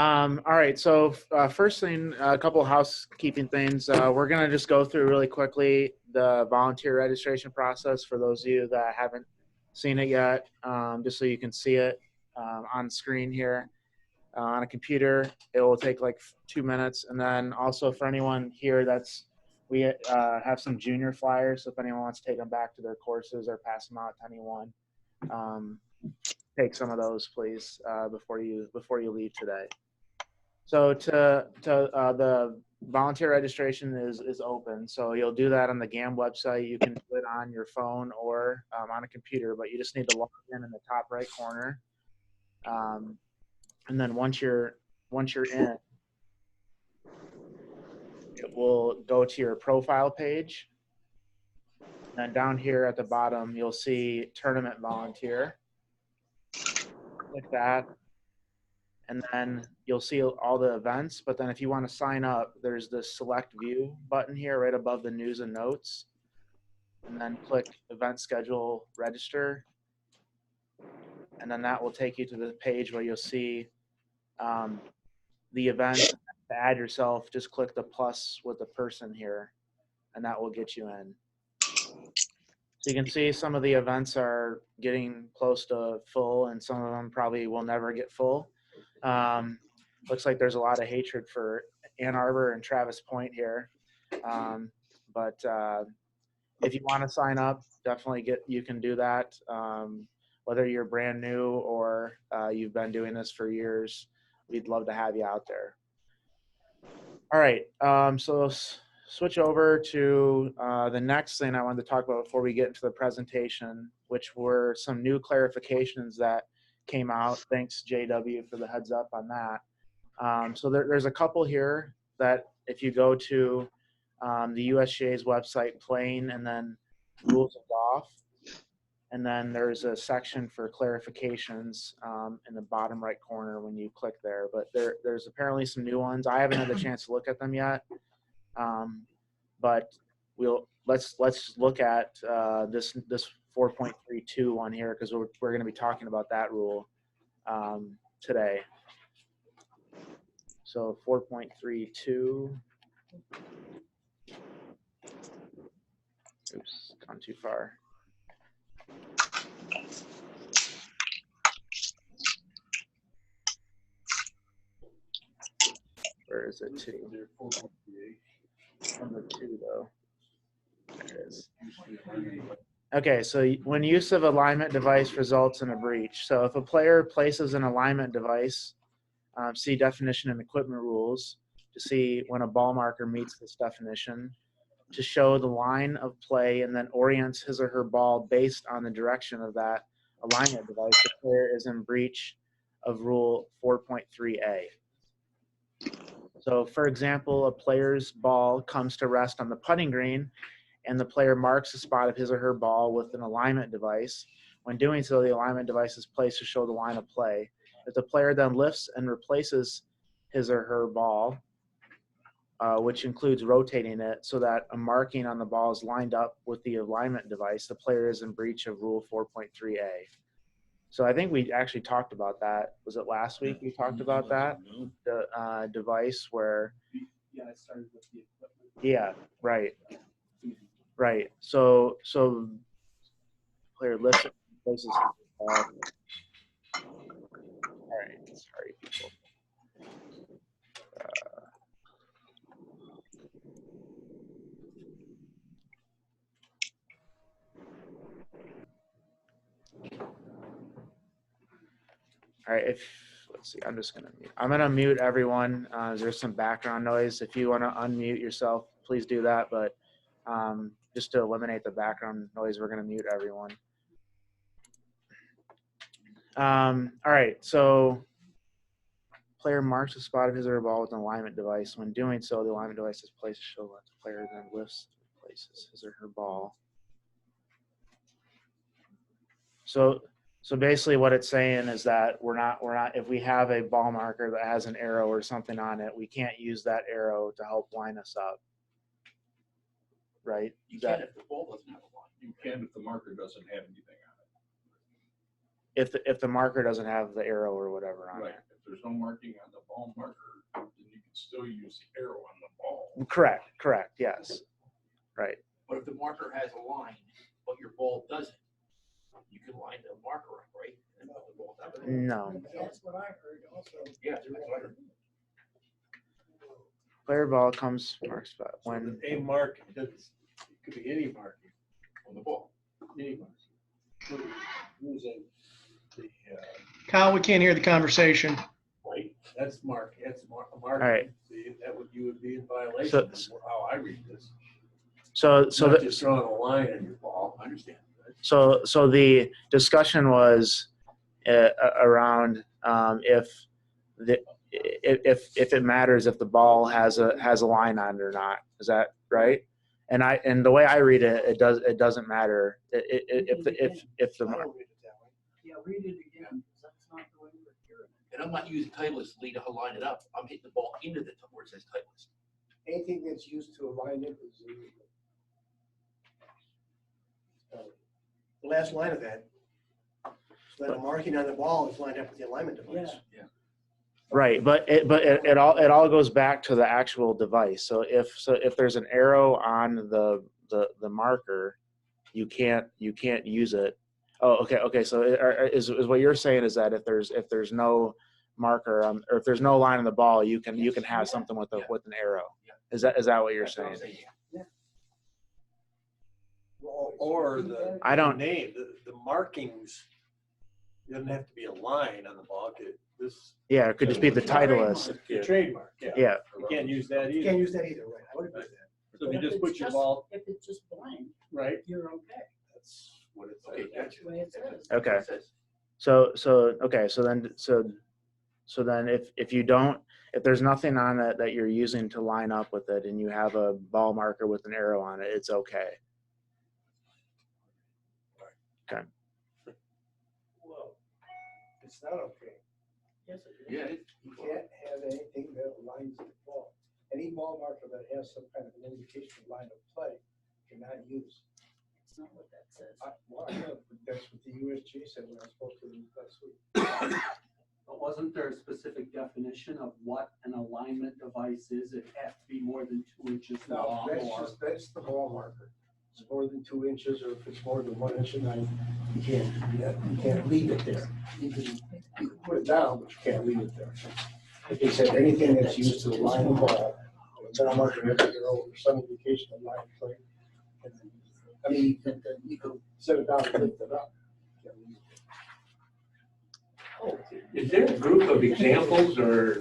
All right, so first thing, a couple of housekeeping things. We're going to just go through really quickly the volunteer registration process for those of you that haven't seen it yet, just so you can see it on screen here on a computer. It will take like 2 minutes. And then also for anyone here we have some junior flyers, so if anyone wants to take them back to their courses or pass them out to anyone, take some of those, please, before you leave today. So the volunteer registration is open. So you'll do that on the GAM website. You can do it on your phone or on a computer, but you just need to log in the top right corner. And then once you're in, it will go to your profile page. And down here at the bottom, you'll see tournament volunteer. Click that. And then you'll see all the events, but then if you want to sign up, there's this select view button here right above the news and notes, and then click event schedule register, and then that will take you to the page where you'll see the events. To add yourself, just click the plus with the person here, and that will get you in. So you can see some of the events are getting close to full, and some of them probably will never get full. Looks like there's a lot of hatred for Ann Arbor and Travis Point here. But if you want to sign up, definitely you can do that. Whether you're brand new or you've been doing this for years, we'd love to have you out there. All right, so let's switch over to the next thing I wanted to talk about before we get into the presentation, which were some new clarifications that came out. Thanks, JW, for the heads up on that. So there's a couple here that if you go to the USGA's website, playing, and then rules of golf, and then there's a section for clarifications in the bottom right corner when you click there. But there's apparently some new ones. I haven't had a chance to look at them yet, but let's look at this 4.32 one here, because we're going to be talking about that rule today. So 4.32. Oops, gone too far. Where is it to? Number 2 though. There it is. Okay, so when use of alignment device results in a breach. So if a player places an alignment device, see definition and equipment rules to see when a ball marker meets this definition, to show the line of play and then orients his or her ball based on the direction of that alignment device, the player is in breach of rule 4.3a. So for example, a player's ball comes to rest on the putting green and the player marks the spot of his or her ball with an alignment device. When doing so, the alignment device is placed to show the line of play. If the player then lifts and replaces his or her ball, which includes rotating it so that a marking on the ball is lined up with the alignment device, the player is in breach of rule 4.3a. So I think we actually talked about that. Was it last week we talked about that? The device where. Yeah, I started with the equipment. Yeah, right. Right. So player lifts it, places. All right. Sorry, people. All right, let's see, I'm gonna mute everyone. There's some background noise. If you want to unmute yourself, please do that. But just to eliminate the background noise, we're gonna mute everyone. All right, so player marks the spot of his or her ball with an alignment device. When doing so, the alignment device is placed to show that the player then lifts and replaces his or her ball. So basically what it's saying is that we're not, if we have a ball marker that has an arrow or something on it, we can't use that arrow to help line us up. Right? You can if the ball doesn't have a line. You can if the marker doesn't have anything on it. If the marker doesn't have the arrow or whatever on it. If there's no marking on the ball marker, then you can still use the arrow on the ball. Correct, correct, yes. Right. But if the marker has a line, but your ball doesn't, you can line the marker up, right? And then put the ball down. No. That's what I heard also. Yeah, that's what I heard. Player ball comes mark spot when A mark, it could be any marking, On the ball. any mark. Using the, Kyle, we can't hear the conversation. Right? that's mark, that's a marking. All right. See, that would, you would be in violation So- of how I read this. so Not that just drawing a line on your ball. I understand. so the discussion was around if it matters if the ball has a line on it or not. Is that right? And the way I read it, it doesn't matter if the Yeah, read it again. That's not the way we're hearing it. And I'm not using Titleist Lee to line it up. I'm hitting the ball into the where it says Titleist. Anything that's used to align it is illegal. The last line of that, so that a marking on the ball is lined up with the alignment device. right, but it all goes back to the actual device. So if there's an arrow on the marker, you can't use it. Oh, okay. So is what you're saying is that if there's no marker or if there's no line on the ball, you can have something with an arrow. Is that what you're That's what I'm saying? Or the I don't- name, the markings, it doesn't have to be a line on the ball. This. Yeah, it could just be the Titleist. The trademark, yeah. Yeah, You can't use that You either. can't use that either, right? I would agree with that. So if you But just put your ball, If it's just blank, right, you're okay. that's what it Okay, says. That's the way it says. Okay. It says. So then if there's nothing on it that you're using to line up with it and you have a ball marker with an arrow on it, it's okay. Well, it's not okay. Yes, it is. Yeah. You can't have anything that aligns the ball. Any ball marker that has some kind of an indication of line of play cannot use. It's not what that says. Well, I know, but that's what the USG said when I spoke to them last week. But wasn't there a specific definition of what an alignment device is? It has to be more than 2 inches No, long or. that's the ball marker. It's more than 2 inches, or if it's more than 1 inch and 9, you can't leave it there. You can put it down, but you can't leave it there. Like they said, anything that's used to align the ball, a ball marker, or some indication of line of play. I mean, you can set it down and lift it up. You can't leave it there. Is there a group of examples or,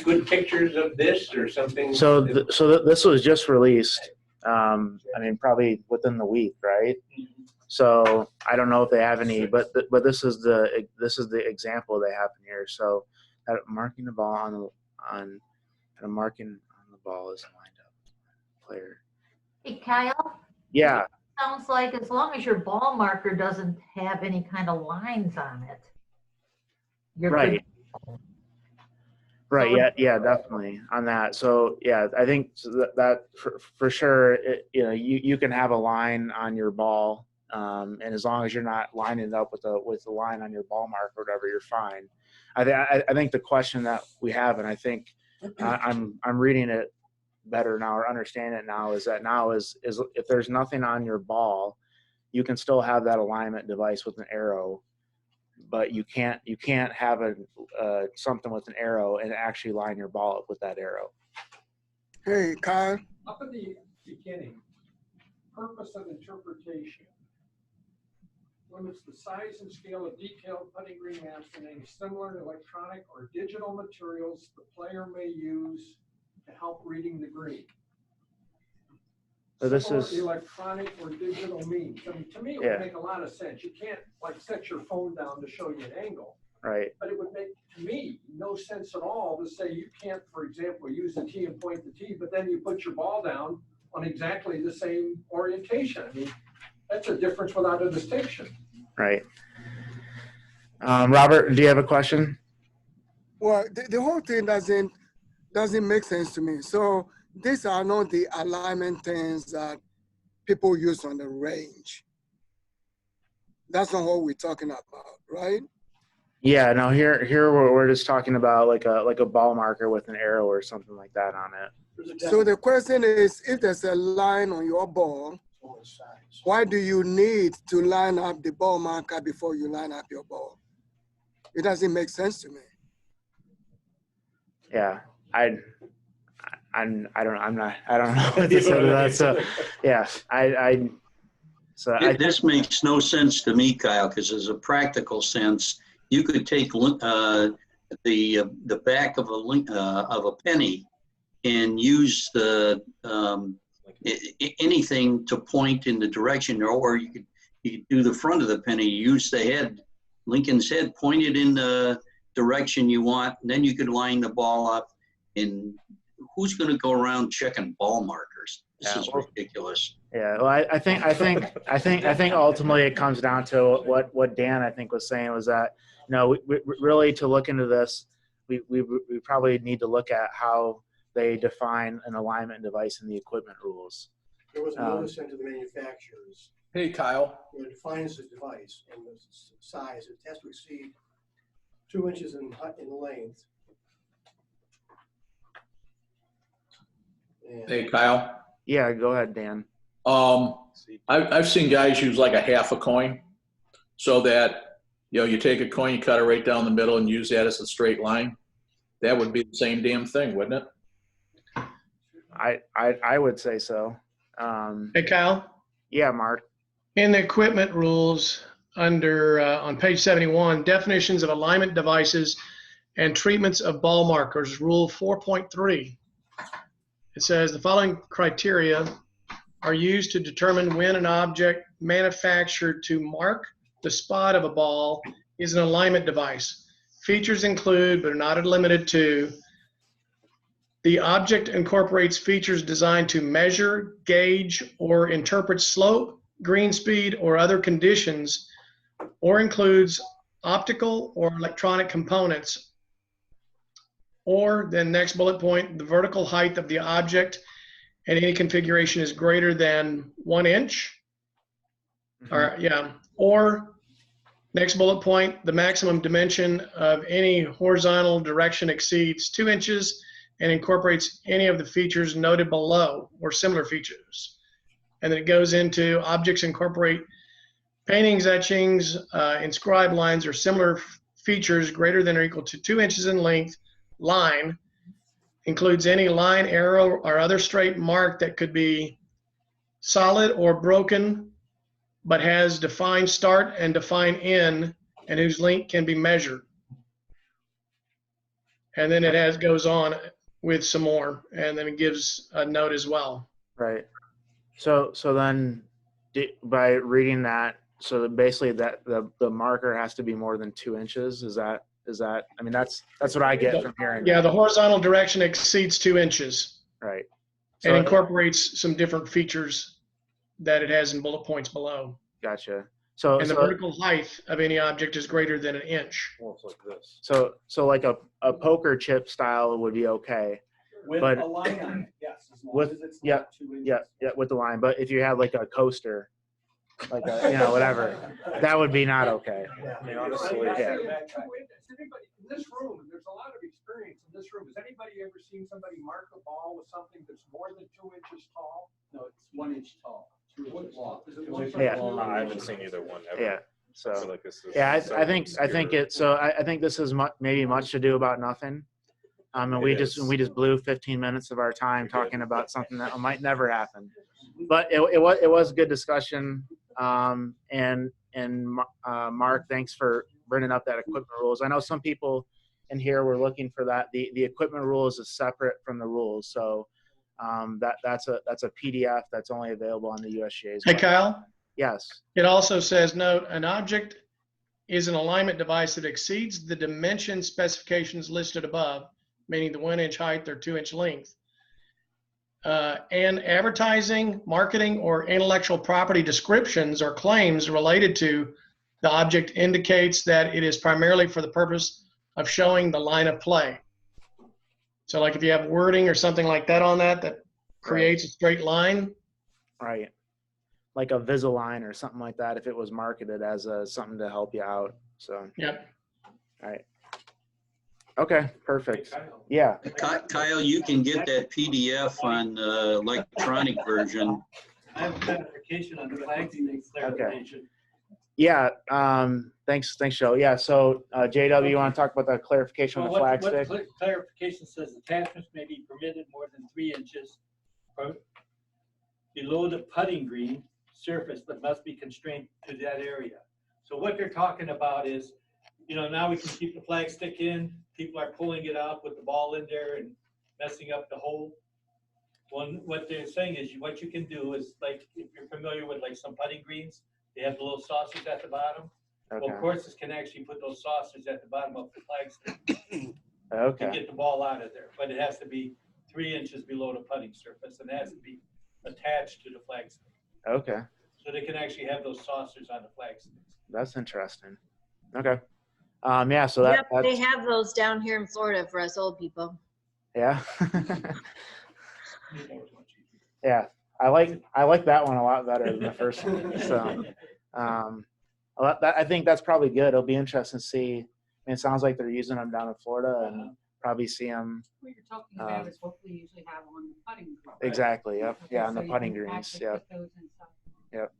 good pictures of this or something? So this was just released. I mean, probably within the week, right? So I don't know if they have any, but this is the example they have in here. So that marking the ball on a marking on the ball is lined up. Player. Hey, Kyle, Yeah. sounds like as long as your ball marker doesn't have any kind of lines on it. You're Right. good. Right. So- Yeah. Definitely on that. So yeah, I think that for sure, you can have a line on your ball, and as long as you're not lining it up with the line on your ball mark or whatever, you're fine. I think the question that we have, and I think I'm reading it better now or understand it now, is if there's nothing on your ball, you can still have that alignment device with an arrow, but you can't have something with an arrow and actually line your ball up with that arrow. Hey, Kyle. Up at the beginning, purpose of interpretation limits the size and scale of detailed putting green maps and any similar electronic or digital materials the player may use to help reading the green. So this Similar is- electronic or digital means. I mean, to me, it Yeah. would make a lot of sense. You can't like set your phone down to show you an angle. Right. But it would make, to me, no sense at all to say you can't, for example, use a tee and point the tee, but then you put your ball down on exactly the same orientation. I mean, that's a difference without a distinction. Right. Robert, do you have a question? Well, the whole thing doesn't make sense to me. So these are not the alignment things that people use on the range. That's not what we're talking about, right? Yeah, no, here we're just talking about like a ball marker with an arrow or something like that on it. So the question is, if there's a line on your ball, why do you need to line up the ball marker before you line up your ball? It doesn't make sense to me. Yeah, I don't know what to say to that. So yeah, This makes no sense to me, Kyle, because as a practical sense, you could take the back of a penny and use the anything to point in the direction, or you could do the front of the penny, use the head, Lincoln's head, point it in the direction you want, and then you could line the ball up. And who's going to go around checking ball markers? This is ridiculous. Yeah, well, I think ultimately it comes down to what Dan I think was saying was that, you know, we really to look into this, we probably need to look at how they define an alignment device in the equipment rules. There was a notice into the manufacturers. Hey, Kyle. It defines the device and the size. It has to exceed 2 inches in length. And Hey, Kyle. Yeah, go ahead, Dan. I've seen guys use like a half a coin, so that, you know, you take a coin, you cut it right down the middle and use that as a straight line. That would be the same damn thing, wouldn't it? I would say so. Hey, Kyle, Yeah, Mark. in the equipment rules under, on page 71, definitions of alignment devices and treatments of ball markers, rule 4.3. It says the following criteria are used to determine when an object manufactured to mark the spot of a ball is an alignment device. Features include, but are not limited to, the object incorporates features designed to measure, gauge, or interpret slope, green speed, or other conditions, or includes optical or electronic components. Or then next bullet point, the vertical height of the object and any configuration is greater than 1 inch. Or next bullet point, the maximum dimension of any horizontal direction exceeds 2 inches and incorporates any of the features noted below or similar features. And then it goes into objects incorporate paintings, etchings, inscribed lines, or similar features greater than or equal to 2 inches in length. Line includes any line, arrow, or other straight mark that could be solid or broken, but has defined start and defined end, and whose length can be measured. And then it goes on with some more, and then it gives a note as well. Right. So then by reading that, so that basically that the marker has to be more than 2 inches. Is that, I mean, that's what I get from hearing. Yeah, the horizontal direction exceeds 2 inches. Right. And incorporates some different features that it has in bullet points below. Gotcha. And the vertical height of any object is greater than 1 inch. Almost like this. So like a poker chip style would be okay. With But a line on it, yes, as long with- as it's yeah, not 2 inches. Yeah, with the line. But if you had like a coaster, like a, you know, whatever, that would be not okay. I mean, honestly, Yeah. Anybody in this room, and there's a lot of experience in this room, has anybody ever seen somebody mark a ball with something that's more than 2 inches tall? No, it's 1 inch tall, 2 inches long. Is it 1 Yeah. foot I haven't seen either one ever. Yeah. I feel So like this is yeah, so I think obscure. it. So I think this is maybe much to do about nothing. And It we is. just blew 15 minutes of our time talking about something that might never happen. But it was a good discussion. And Mark, thanks for bringing up that equipment rules. I know some people in here were looking for that. The equipment rules is separate from the rules. So that's a PDF that's only available on the USGA's Hey, website. Kyle, Yes. it also says, note, an object is an alignment device that exceeds the dimension specifications listed above, meaning the 1 inch height or 2 inch length. And advertising, marketing, or intellectual property descriptions or claims related to the object indicates that it is primarily for the purpose of showing the line of play. So like if you have wording or something like that on that creates a straight line. Right. Like a Visalign or something like that if it was marketed as something to help you out. So Yep. All right. Okay, perfect. Yeah. Kyle, you can get that PDF on the electronic version. I have a clarification on the flag clarification. Yeah. Thanks, Joe. Yeah. So, JW, you want to talk about the clarification on the flag stick? What clarification says attachments may be permitted more than 3 inches below the putting green surface, but must be constrained to that area. So what they're talking about is, now we can keep the flag stick in. People are pulling it out with the ball in there and messing up the hole. What they're saying is what you can do is, like, if you're familiar with like some putting greens, they have the little saucers at the bottom. Okay. Well, courses can actually put those saucers at the bottom of the flag stick Okay. to get the ball out of there. But it has to be 3 inches below the putting surface, and it has to be attached to the flag stick. Okay. So they can actually have those saucers on the flag sticks. That's interesting. Okay. Yeah. So that. Yep, they have those down here in Florida for us old people. Yeah. Yeah. I like that one a lot better than the first one. So, I think that's probably good. It'll be interesting to see. I mean, it sounds like they're using them down in Florida, and probably see them. What you're talking about is what we usually have on the putting green. Exactly. Yep. Okay, Yeah, on so the you putting can greens. actually Yep. put those inside. Yep.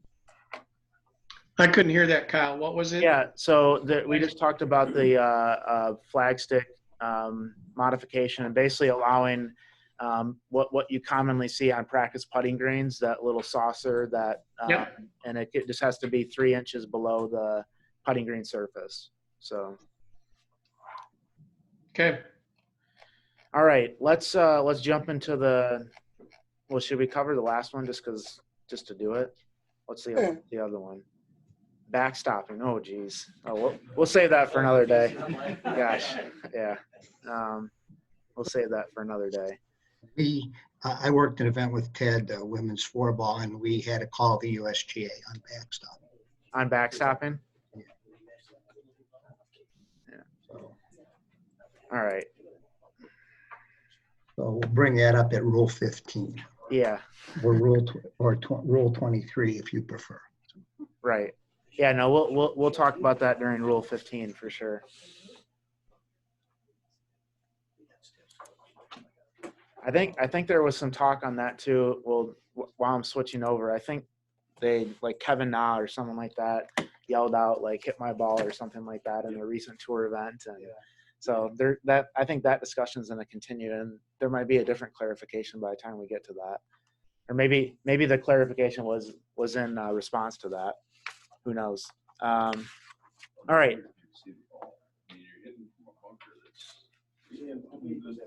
I couldn't hear that, Kyle. What was it? Yeah. So we just talked about the flag stick modification, and basically allowing what you commonly see on practice putting greens, that little saucer that, Yep. and it just has to be 3 inches below the putting green surface. So. Okay. All right, let's jump into well, should we cover the last one just to do it? What's the other one? Backstopping. Oh, geez. Oh, we'll save that for another day. Gosh, yeah. We'll save that for another day. I worked an event with Ted, women's floorball, and we had to call the USGA on backstopping. On backstopping? Yeah. All right. So we'll bring that up at Rule 15. Yeah. Or Rule 23 if you prefer. Right. Yeah. No, we'll talk about that during Rule 15 for sure. I think there was some talk on that too. Well, while I'm switching over, I think they, like Kevin Na or someone like that, yelled out like "hit my ball" or something like that in a recent tour event, and so I think that discussion is going to continue, and there might be a different clarification by the time we get to that, or maybe the clarification was in response to that. Who knows? All right.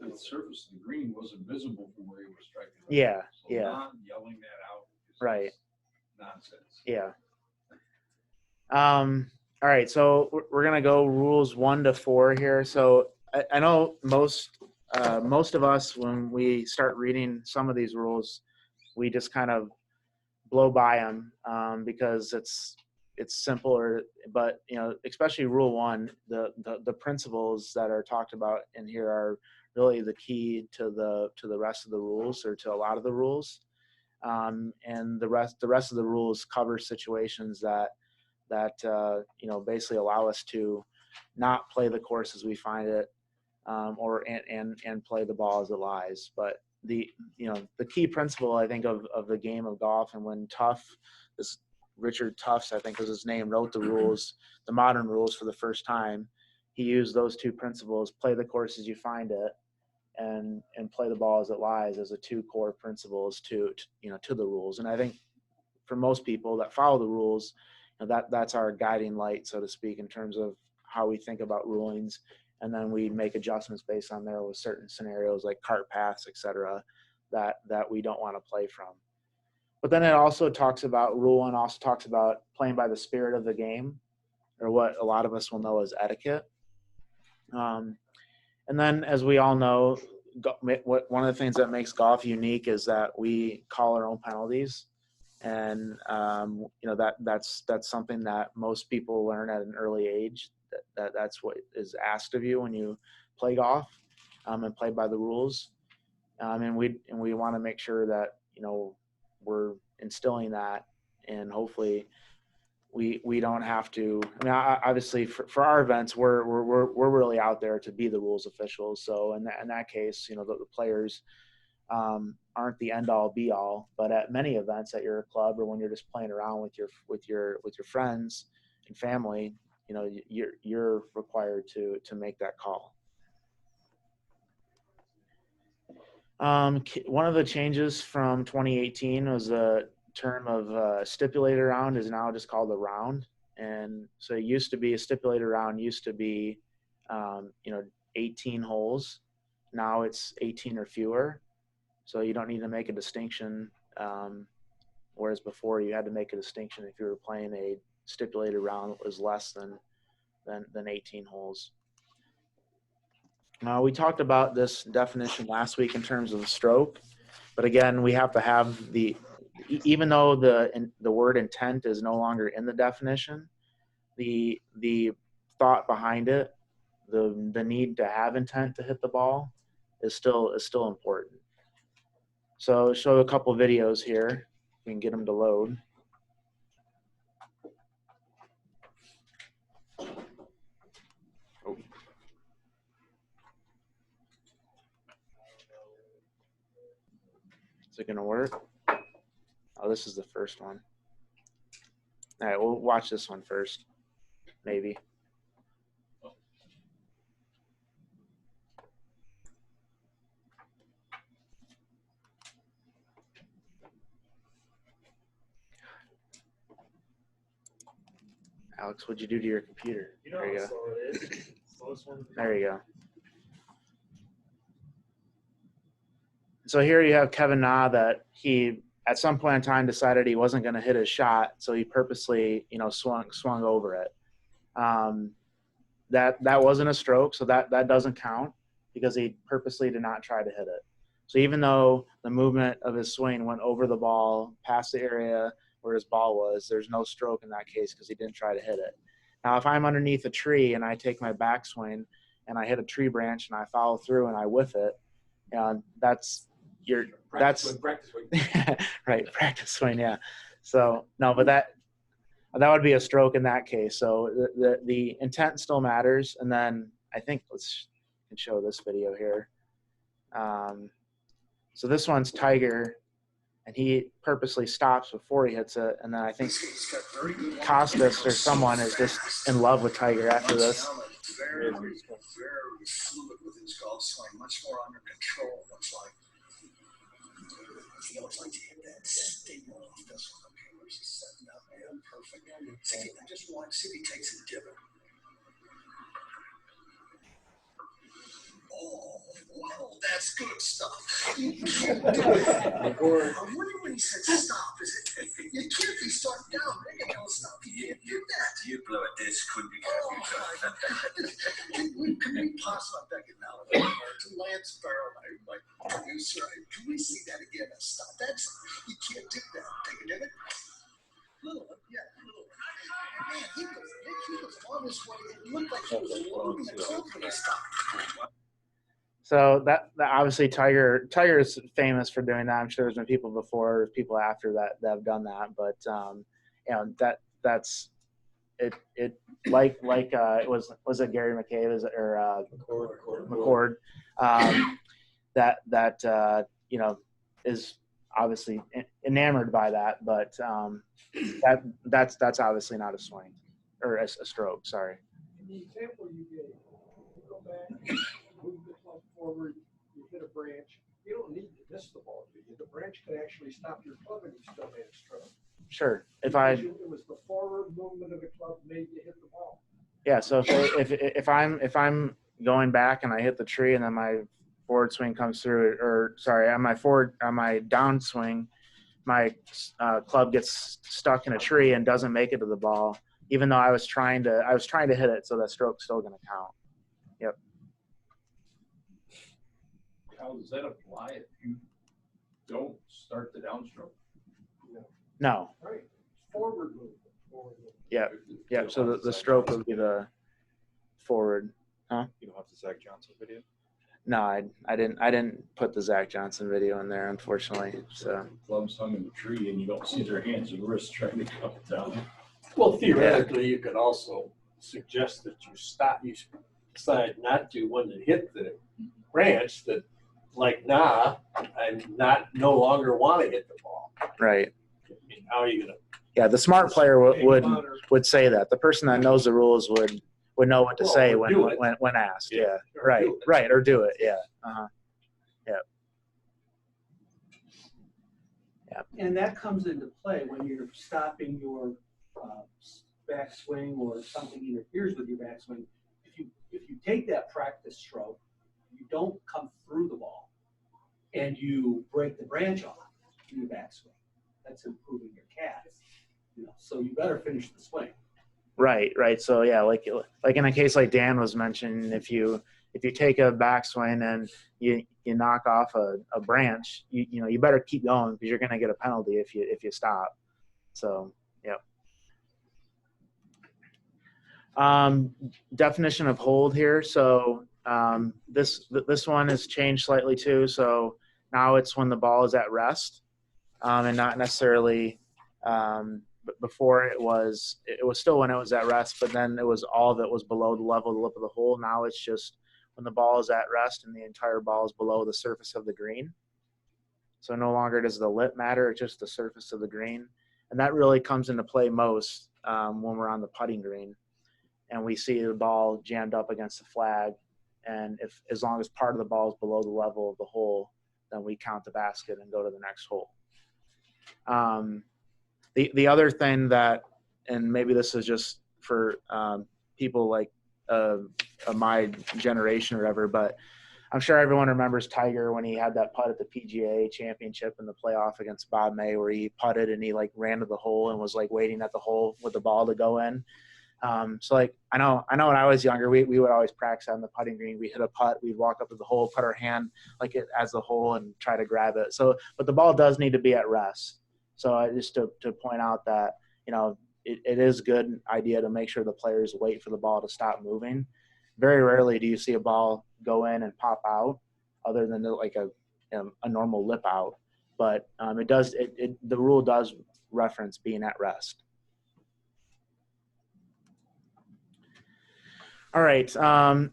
The surface of the green wasn't visible from where he was striking. Yeah, so yeah. Not yelling that out is right. Nonsense. Yeah. All right, so we're gonna go rules 1 to 4 here. So I know most of us, when we start reading some of these rules, we just kind of blow by them because it's simpler. But especially Rule 1, the principles that are talked about in here are really the key to the rest of the rules, or to a lot of the rules. And the rest of the rules cover situations that basically allow us to not play the course as we find it, and play the ball as it lies. But the key principle, I think, of the game of golf, and when Richard Tufts, I think was his name, wrote the rules, the modern rules for the first time, he used those two principles: play the course as you find it, and play the ball as it lies, as the two core principles to the rules. And I think for most people that follow the rules, that's our guiding light, so to speak, in terms of how we think about rulings. And then we make adjustments based on there with certain scenarios like cart paths, et cetera, that we don't want to play from. But then it also talks about, Rule 1 also talks about playing by the spirit of the game, or what a lot of us will know as etiquette. And then, as we all know, one of the things that makes golf unique is that we call our own penalties. And that's something that most people learn at an early age. That's what is asked of you when you play golf, and play by the rules. And we want to make sure that we're instilling that, and hopefully we don't have to. I mean, obviously for our events, we're really out there to be the rules officials. So in that case, you know, the players aren't the end all be all. But at many events at your club or when you're just playing around with your friends and family, you know, you're required to make that call. One of the changes from 2018 was the term of stipulated round is now just called a round. And so it used to be a stipulated round used to be, 18 holes. Now it's 18 or fewer. So you don't need to make a distinction. Whereas before you had to make a distinction if you were playing a stipulated round that was less than 18 holes. We talked about this definition last week in terms of the stroke, but again, we have to have even though the word intent is no longer in the definition, the thought behind it, the need to have intent to hit the ball is still important. So show a couple videos here. We can get them to load. Is it gonna work? Oh, this is the first one. All right, we'll watch this one first, maybe. Alex, what'd you do to your computer? There you go. There you go. So here you have Kevin Na that he at some point in time decided he wasn't going to hit his shot, so he purposely, swung over it. That wasn't a stroke, so that doesn't count because he purposely did not try to hit it. So even though the movement of his swing went over the ball, past the area where his ball was, there's no stroke in that case because he didn't try to hit it. Now, if I'm underneath a tree and I take my backswing and I hit a tree branch and I follow through and I whiff it, that's practice swing. Right, practice swing, yeah. So no, but that would be a stroke in that case. So the intent still matters. And then I think can show this video here. So this one's Tiger, and he purposely stops before he hits it. And then I think Costas or someone is just in love with Tiger after this. Very fluid with his golf swing, much more under control. Feels like to hit that staple off this one. Okay, where's he setting up, man? Perfect. See, I just want to see if he takes a divot. Oh, wow, that's good stuff. You can't do it. I wonder when he said stop, is it? You can't be starting down. They can stop. You can't do that. You blow a disc, couldn't be careful. Can we possibly back it now? To Lance Barrow, my producer, can we see that again? Stop. You can't do that. Take a minute. Little, yeah, little. Man, he was on his way. It looked like he was loading the club when he stopped. So that obviously Tiger is famous for doing that. I'm sure there's been people before, people after that have done that, but that's it. Like it was it Gary McCabe or McCord that is obviously enamored by that, but that's obviously not a swing or a stroke. Sorry. In the example you gave, you go back, move the club forward, you hit a branch. You don't need to miss the ball, do you? The branch can actually stop your club and you still made a stroke. Sure. It was the forward movement of the club made you hit the ball. Yeah. So if I'm going back and I hit the tree and then my forward swing comes through, or sorry, on my down swing, my club gets stuck in a tree and doesn't make it to the ball, even though I was trying to hit it, so that stroke's still going to count. Yep. How does that apply if you don't start the downstroke? No. Right. Forward movement. Yeah. Yeah. So the stroke would be the forward. Huh? You don't have the Zach Johnson video? No, I didn't put the Zach Johnson video in there, unfortunately. So Clubs hung in the tree and you don't see their hands and wrists trying to cut it down. Well, theoretically, you could also suggest that you decide not to when they hit the branch, that like, nah, I'm no longer want to hit the ball. Right. I mean, how are you gonna? Yeah, the smart player would say that. The person that knows the rules would know what to say when asked. Yeah. Right. Or do it. Yeah. Yeah. Yeah. And that comes into play when you're stopping your backswing or something interferes with your backswing. If you take that practice stroke, you don't come through the ball, and you break the branch off in your backswing. That's improving your cast. So you better finish the swing. Right. So yeah, like in a case like Dan was mentioning, if you take a backswing and you knock off a branch, you better keep going, because you're going to get a penalty if you stop. So yeah. Definition of hold here. So this one has changed slightly too. So now it's when the ball is at rest, and not necessarily. But before it was still when it was at rest, but then it was all that was below the level of the lip of the hole. Now it's just when the ball is at rest and the entire ball is below the surface of the green. So no longer does the lip matter, it's just the surface of the green. And that really comes into play most when we're on the putting green and we see the ball jammed up against the flag. And as long as part of the ball is below the level of the hole, then we count the basket and go to the next hole. The other thing that, and maybe this is just for people like my generation or whatever, but I'm sure everyone remembers Tiger when he had that putt at the PGA Championship in the playoff against Bob May, where he putted and he like ran to the hole and was like waiting at the hole with the ball to go in. So like I know when I was younger, we would always practice on the putting green. We hit a putt, we'd walk up to the hole, put our hand like it as the hole and try to grab it. So, but the ball does need to be at rest. So just to point out that, it is a good idea to make sure the players wait for the ball to stop moving. Very rarely do you see a ball go in and pop out, other than like a normal lip out. But the rule does reference being at rest. All right. So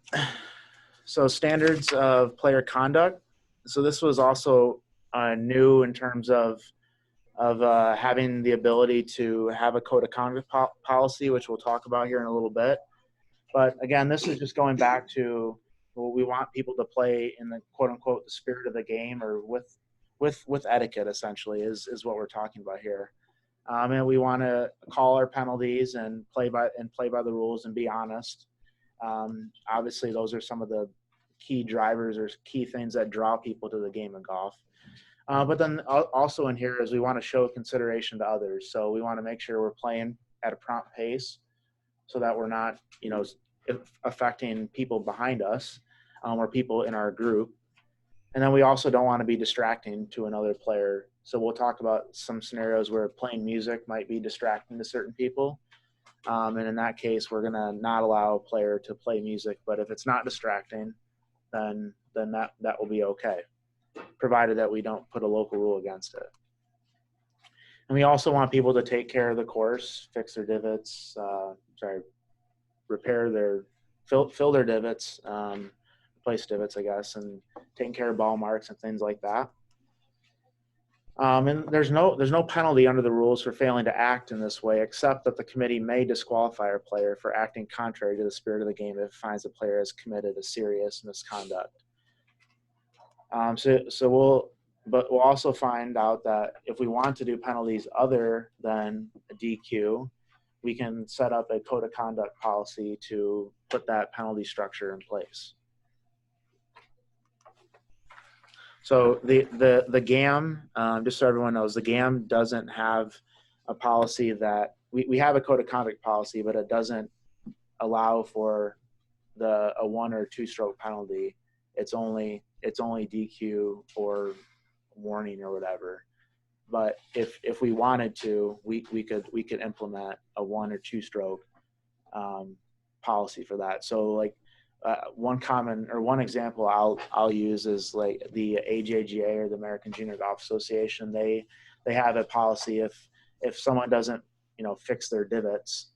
standards of player conduct. So this was also new in terms of having the ability to have a code of conduct policy, which we'll talk about here in a little bit. But again, this is just going back to, well, we want people to play in the quote unquote the spirit of the game, or with etiquette, essentially, is what we're talking about here. And we want to call our penalties and play by the rules and be honest. Obviously, those are some of the key drivers or key things that draw people to the game of golf. But then also in here is we want to show consideration to others. So we want to make sure we're playing at a prompt pace so that we're not, affecting people behind us or people in our group. And then we also don't want to be distracting to another player. So we'll talk about some scenarios where playing music might be distracting to certain people. And in that case, we're going to not allow a player to play music. But if it's not distracting, then that will be okay, provided that we don't put a local rule against it. And we also want people to take care of the course, fix their divots, fill their divots, replace divots, I guess, and taking care of ball marks and things like that. And there's no penalty under the rules for failing to act in this way, except that the committee may disqualify a player for acting contrary to the spirit of the game if it finds the player has committed a serious misconduct. We'll also find out that if we want to do penalties other than a DQ, we can set up a code of conduct policy to put that penalty structure in place. So the GAM, just so everyone knows, the GAM doesn't have a policy that we have a code of conduct policy, but it doesn't allow for a 1 or 2 stroke penalty. It's only DQ or warning or whatever. But if we wanted to, we could implement a 1 or 2 stroke policy for that. So like one example I'll use is like the AJGA, or the American Junior Golf Association. They have a policy if someone doesn't fix their divots,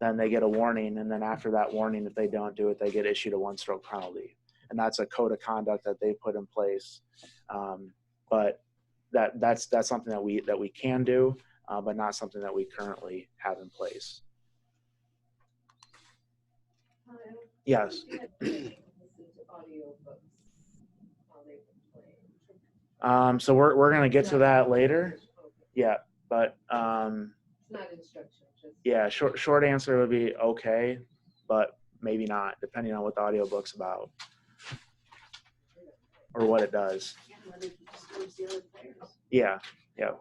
then they get a warning. And then after that warning, if they don't do it, they get issued a 1-stroke penalty. And that's a code of conduct that they put in place. But that's something that we can do, but not something that we currently have in place. Yes. So we're gonna get to that later. Yeah, but Not instruction. yeah, short answer would be okay, but maybe not, depending on what the audiobook's about or what it does. Yeah, yeah.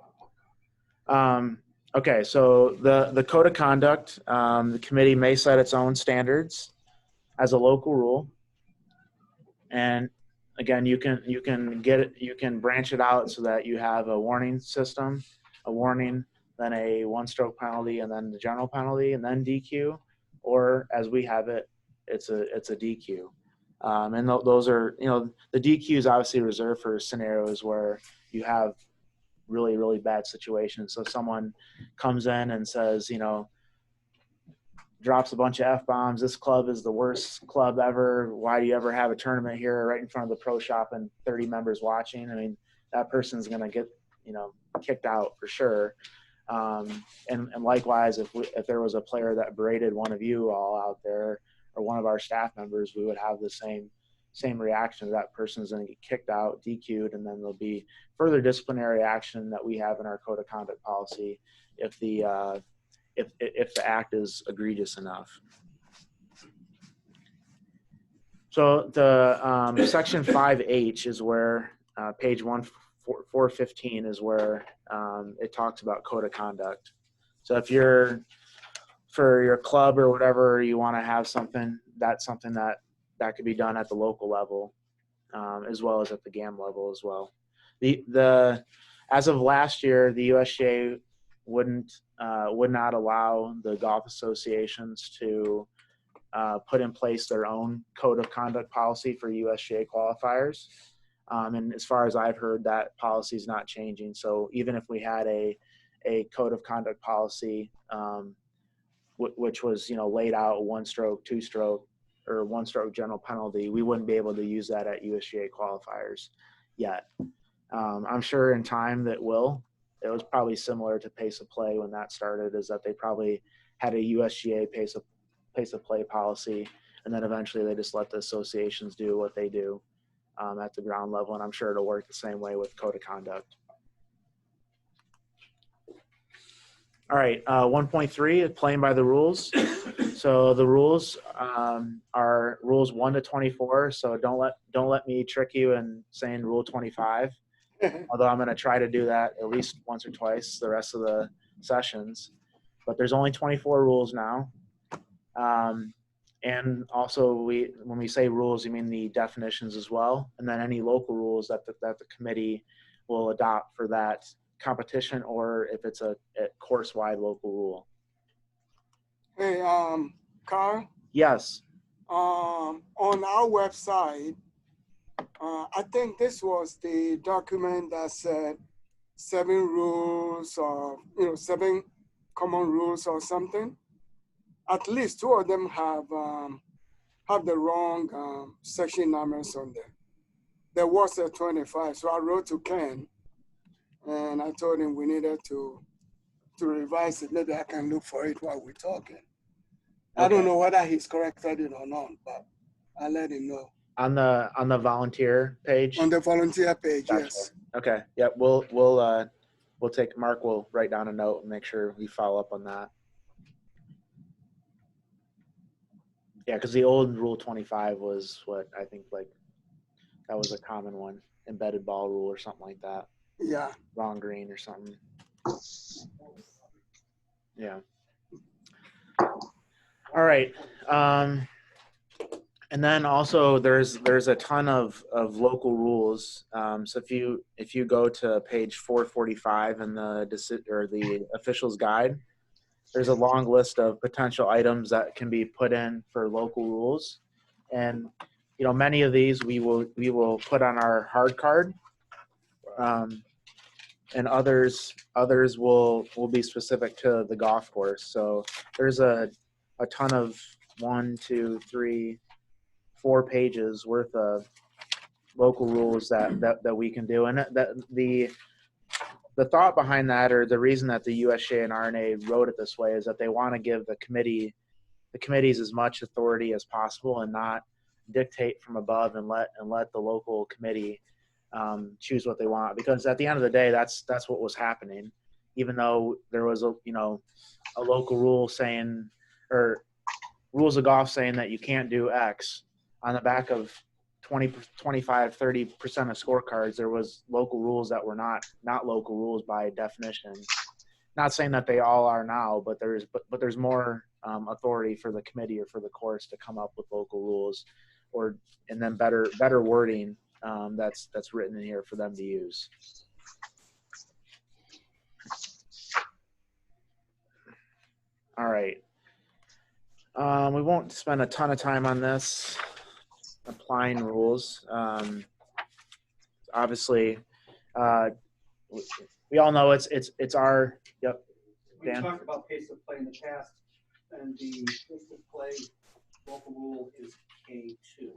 Okay, so the code of conduct, the committee may set its own standards as a local rule, and again, you can branch it out so that you have a warning system, a warning, then a 1-stroke penalty, and then the general penalty, and then DQ, or as we have it, it's a DQ. And those are, the DQ is obviously reserved for scenarios where you have really, really bad situations. So someone comes in and says, drops a bunch of F-bombs. This club is the worst club ever. Why do you ever have a tournament here right in front of the pro shop and 30 members watching? I mean, that person's going to get, kicked out for sure. And likewise, if there was a player that berated one of you all out there or one of our staff members, we would have the same reaction. That person's going to get kicked out, DQ'd, and then there'll be further disciplinary action that we have in our code of conduct policy if the act is egregious enough. So the section 5H is where page 415 is where it talks about code of conduct. So if you're, for your club or whatever, you want to have something, that's something that could be done at the local level, as well as at the GAM level as well. As of last year, the USGA would not allow the golf associations to put in place their own code of conduct policy for USGA qualifiers. And as far as I've heard, that policy is not changing. So even if we had a code of conduct policy, which was laid out 1-stroke, 2-stroke, or 1-stroke general penalty, we wouldn't be able to use that at USGA qualifiers yet. I'm sure in time that will. It was probably similar to pace of play when that started, is that they probably had a USGA pace of play policy, and then eventually they just let the associations do what they do at the ground level, and I'm sure it'll work the same way with code of conduct. All right, 1.3, playing by the rules. So the rules are rules 1 to 24. So don't let me trick you in saying rule 25. Although I'm going to try to do that at least once or twice the rest of the sessions. But there's only 24 rules now. And also, when we say rules, you mean the definitions as well, and then any local rules that the committee will adopt for that competition, or if it's a course-wide local rule. Hey, Carl? Yes. On our website, I think this was the document that said 7 rules or 7 common rules or something. At least 2 of them have the wrong section numbers on there. There was a 25, so I wrote to Ken, and I told him we needed to revise it. Maybe I can look for it while we're talking. Okay. I don't know whether he's corrected it or not, but I'll let him know. On the volunteer page? On the volunteer page, gotcha. Yes. Okay. Yeah, we'll take, Mark will write down a note and make sure we follow up on that. Yeah, because the old Rule 25 was what I think, like, that was a common one, embedded ball rule or something like that. Yeah. Wrong green or something. Yeah. All right. And then also there's a ton of local rules. So if you go to page 445 in the officials guide, there's a long list of potential items that can be put in for local rules, and many of these we will put on our hard card. and others will be specific to the golf course. So there's a ton of 1, 2, 3, 4 pages worth of local rules that we can do, and that the thought behind that, or the reason that the USGA and RNA wrote it this way, is that they want to give the committees as much authority as possible and not dictate from above and let the local committee choose what they want. Because at the end of the day, that's what was happening. Even though there was a local rule saying, or rules of golf saying that you can't do X, on the back of 20, 25, 30% of scorecards, there was local rules that were not local rules by definition. Not saying that they all are now, but there's more authority for the committee or for the course to come up with local rules, and then better wording that's written in here for them to use. All right. We won't spend a ton of time on this. Applying rules. Obviously, we all know it's our. Yep. We Dan? talked about pace of play in the past, and the pace of play local rule is K2.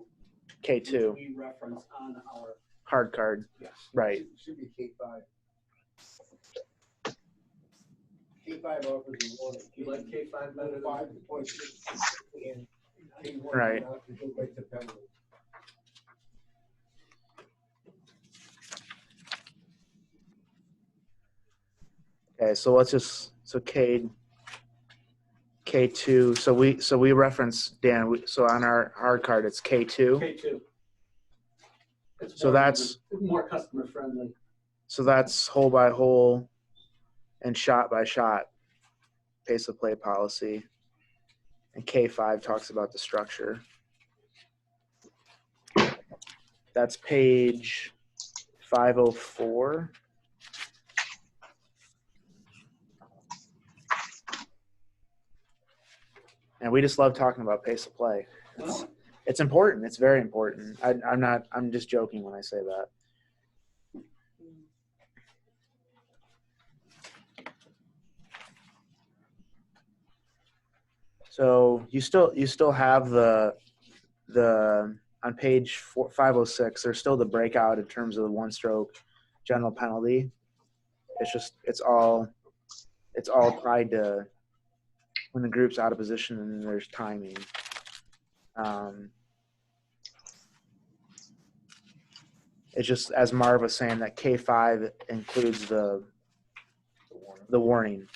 K2. Which we reference on our Hard card. Yes. Right. Should be K5. K5 offers a warning. Do you like K5 better than 5 to 26 and K1 Right. not to go right to penalty. Okay, so let's just K2. So we reference Dan. So on our hard card, it's K2. K2. It's So more that's more customer friendly. So that's hole by hole and shot by shot pace of play policy. And K5 talks about the structure. That's page 504. And we just love talking about pace of play. It's important. It's very important. I'm just joking when I say that. So you still have the on page 506. There's still the breakout in terms of the one stroke general penalty. It's all tied to when the group's out of position and there's timing. It's just, as Marv was saying, that K5 includes the warning.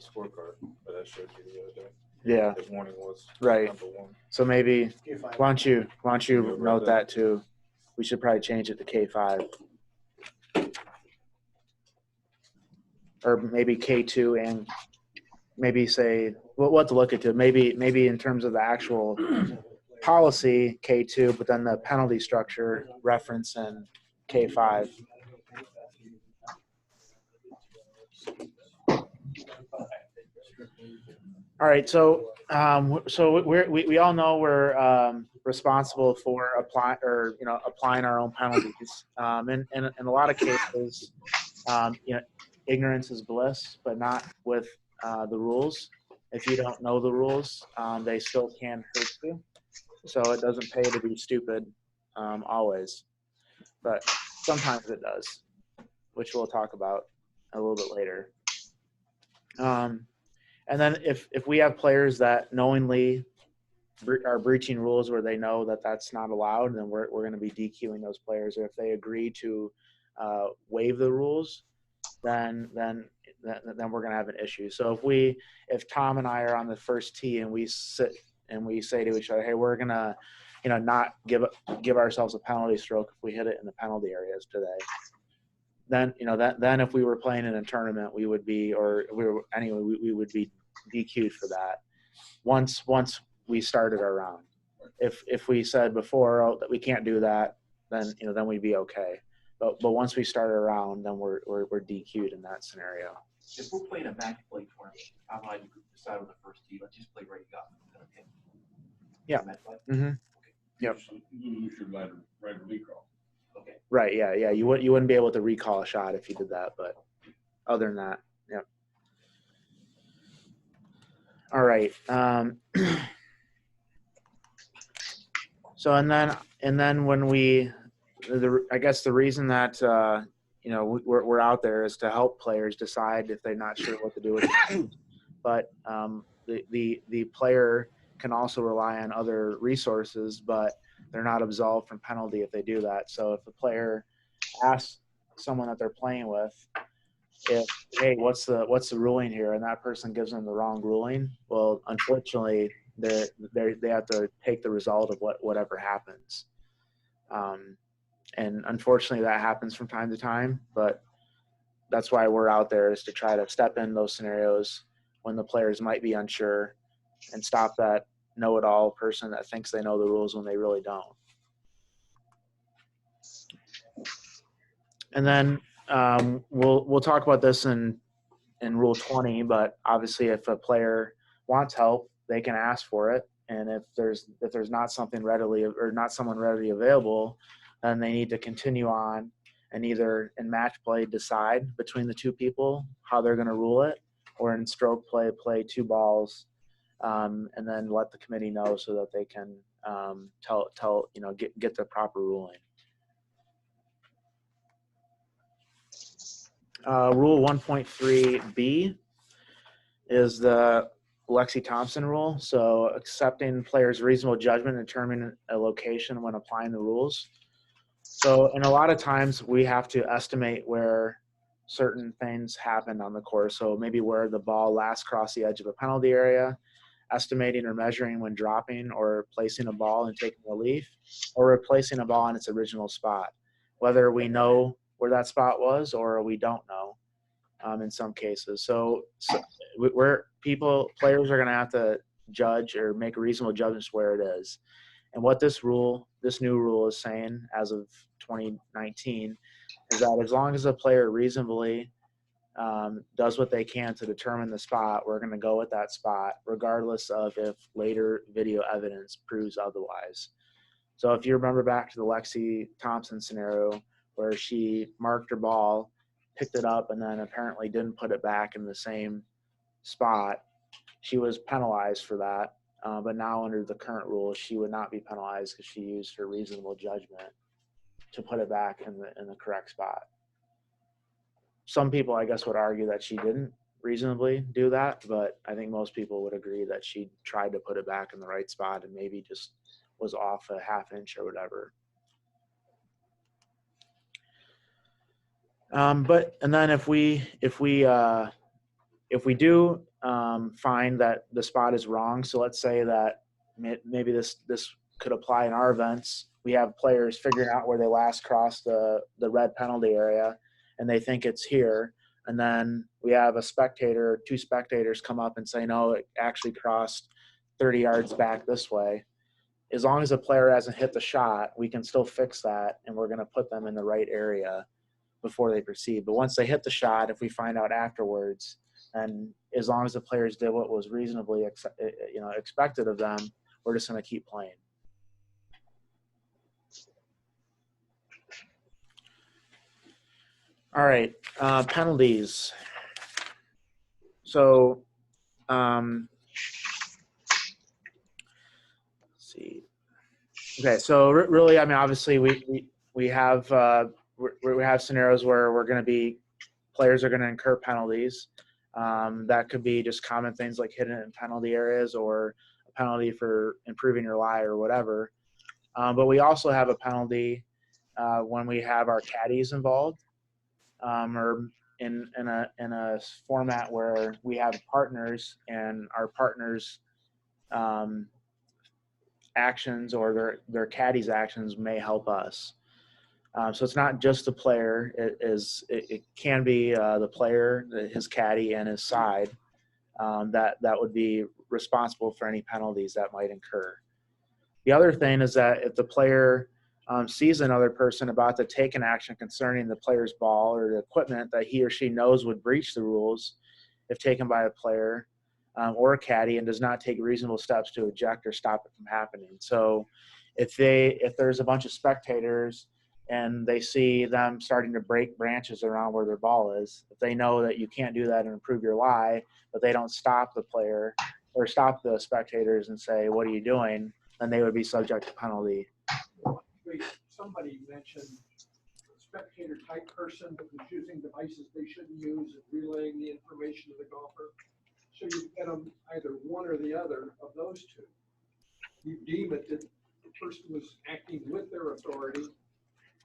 Scorecard, but I showed you the other day. Yeah. The warning was Right. number 1. So maybe K5. why don't you Yeah, note right that too? We should probably change it to K5. Or maybe K2, and maybe say we'll have to look into it. Maybe in terms of the actual policy K2, but then the penalty structure reference in K5. All right, so we all know we're responsible for applying our own penalties. In a lot of cases, ignorance is bliss, but not with the rules. If you don't know the rules, they still can hurt you. So it doesn't pay to be stupid always, but sometimes it does, which we'll talk about a little bit later. And then if we have players that knowingly are breaching rules where they know that that's not allowed, then we're going to be DQing those players. Or if they agree to waive the rules, then we're going to have an issue. So if Tom and I are on the first tee and we sit and we say to each other, hey, we're going to not give ourselves a penalty stroke if we hit it in the penalty areas today, then then if we were playing in a tournament, we would be DQ'd for that once we started our round. If we said before that we can't do that, then we'd be okay. But once we start a round, then we're DQ'd in that scenario. If we're playing a match play tournament, how about you decide on the first tee? Let's just play ready to go. Yeah. Match play? Mm-hmm. Yep. You should write a lead call. Okay. Right, yeah. You wouldn't be able to recall a shot if you did that, but other than that, yeah. All right. So and then when I guess the reason that we're out there is to help players decide if they're not sure what to do with it. But the player can also rely on other resources, but they're not absolved from penalty if they do that. So if the player asks someone that they're playing with, hey, what's the ruling here, and that person gives them the wrong ruling, well, unfortunately, they have to take the result of whatever happens. And unfortunately, that happens from time to time. But that's why we're out there, is to try to step in those scenarios when the players might be unsure, and stop that know-it-all person that thinks they know the rules when they really don't. And then we'll talk about this in Rule 20, but obviously if a player wants help, they can ask for it. And if there's not someone readily available, then they need to continue on and either in match play decide between the two people how they're going to rule it, or in stroke play 2 balls, and then let the committee know so that they can get the proper ruling. Rule 1.3b is the Lexi Thompson rule. So accepting players' reasonable judgment and determining a location when applying the rules. So, and a lot of times we have to estimate where certain things happen on the course. So maybe where the ball last crossed the edge of a penalty area, estimating or measuring when dropping or placing a ball and taking relief, or replacing a ball in its original spot, whether we know where that spot was or we don't know in some cases. So players are going to have to judge or make reasonable judgments where it is. And what this new rule is saying as of 2019 is that as long as a player reasonably does what they can to determine the spot, we're going to go with that spot, regardless of if later video evidence proves otherwise. So if you remember back to the Lexi Thompson scenario, where she marked her ball, picked it up, and then apparently didn't put it back in the same spot, she was penalized for that. But now under the current rules, she would not be penalized because she used her reasonable judgment to put it back in the correct spot. Some people, I guess, would argue that she didn't reasonably do that, but I think most people would agree that she tried to put it back in the right spot and maybe just was off a half inch or whatever. And then if we do find that the spot is wrong, so let's say that maybe this could apply in our events. We have players figuring out where they last crossed the red penalty area, and they think it's here. And then we have a spectator, 2 spectators come up and say, no, it actually crossed 30 yards back this way. As long as the player hasn't hit the shot, we can still fix that, and we're going to put them in the right area before they proceed. But once they hit the shot, if we find out afterwards, and as long as the players did what was reasonably expected of them, we're just going to keep playing. All right, penalties. So, let's see. Okay, so really, I mean, obviously, we have scenarios where players are going to incur penalties. That could be just common things like hitting in penalty areas, or a penalty for improving your lie or whatever. But we also have a penalty when we have our caddies involved, or in a format where we have partners, and our partners' actions or their caddies' actions may help us. So it's not just the player. It can be the player, his caddy, and his side that would be responsible for any penalties that might incur. The other thing is that if the player sees another person about to take an action concerning the player's ball or the equipment that he or she knows would breach the rules if taken by a player or a caddy, and does not take reasonable steps to eject or stop it from happening. So if there's a bunch of spectators and they see them starting to break branches around where their ball is, if they know that you can't do that and improve your lie, but they don't stop the player or stop the spectators and say, what are you doing? Then they would be subject to penalty. Wait, somebody mentioned a spectator type person that was using devices they shouldn't use and relaying the information to the golfer. So you get them either one or the other of those two. You deem it that the person was acting with their authority,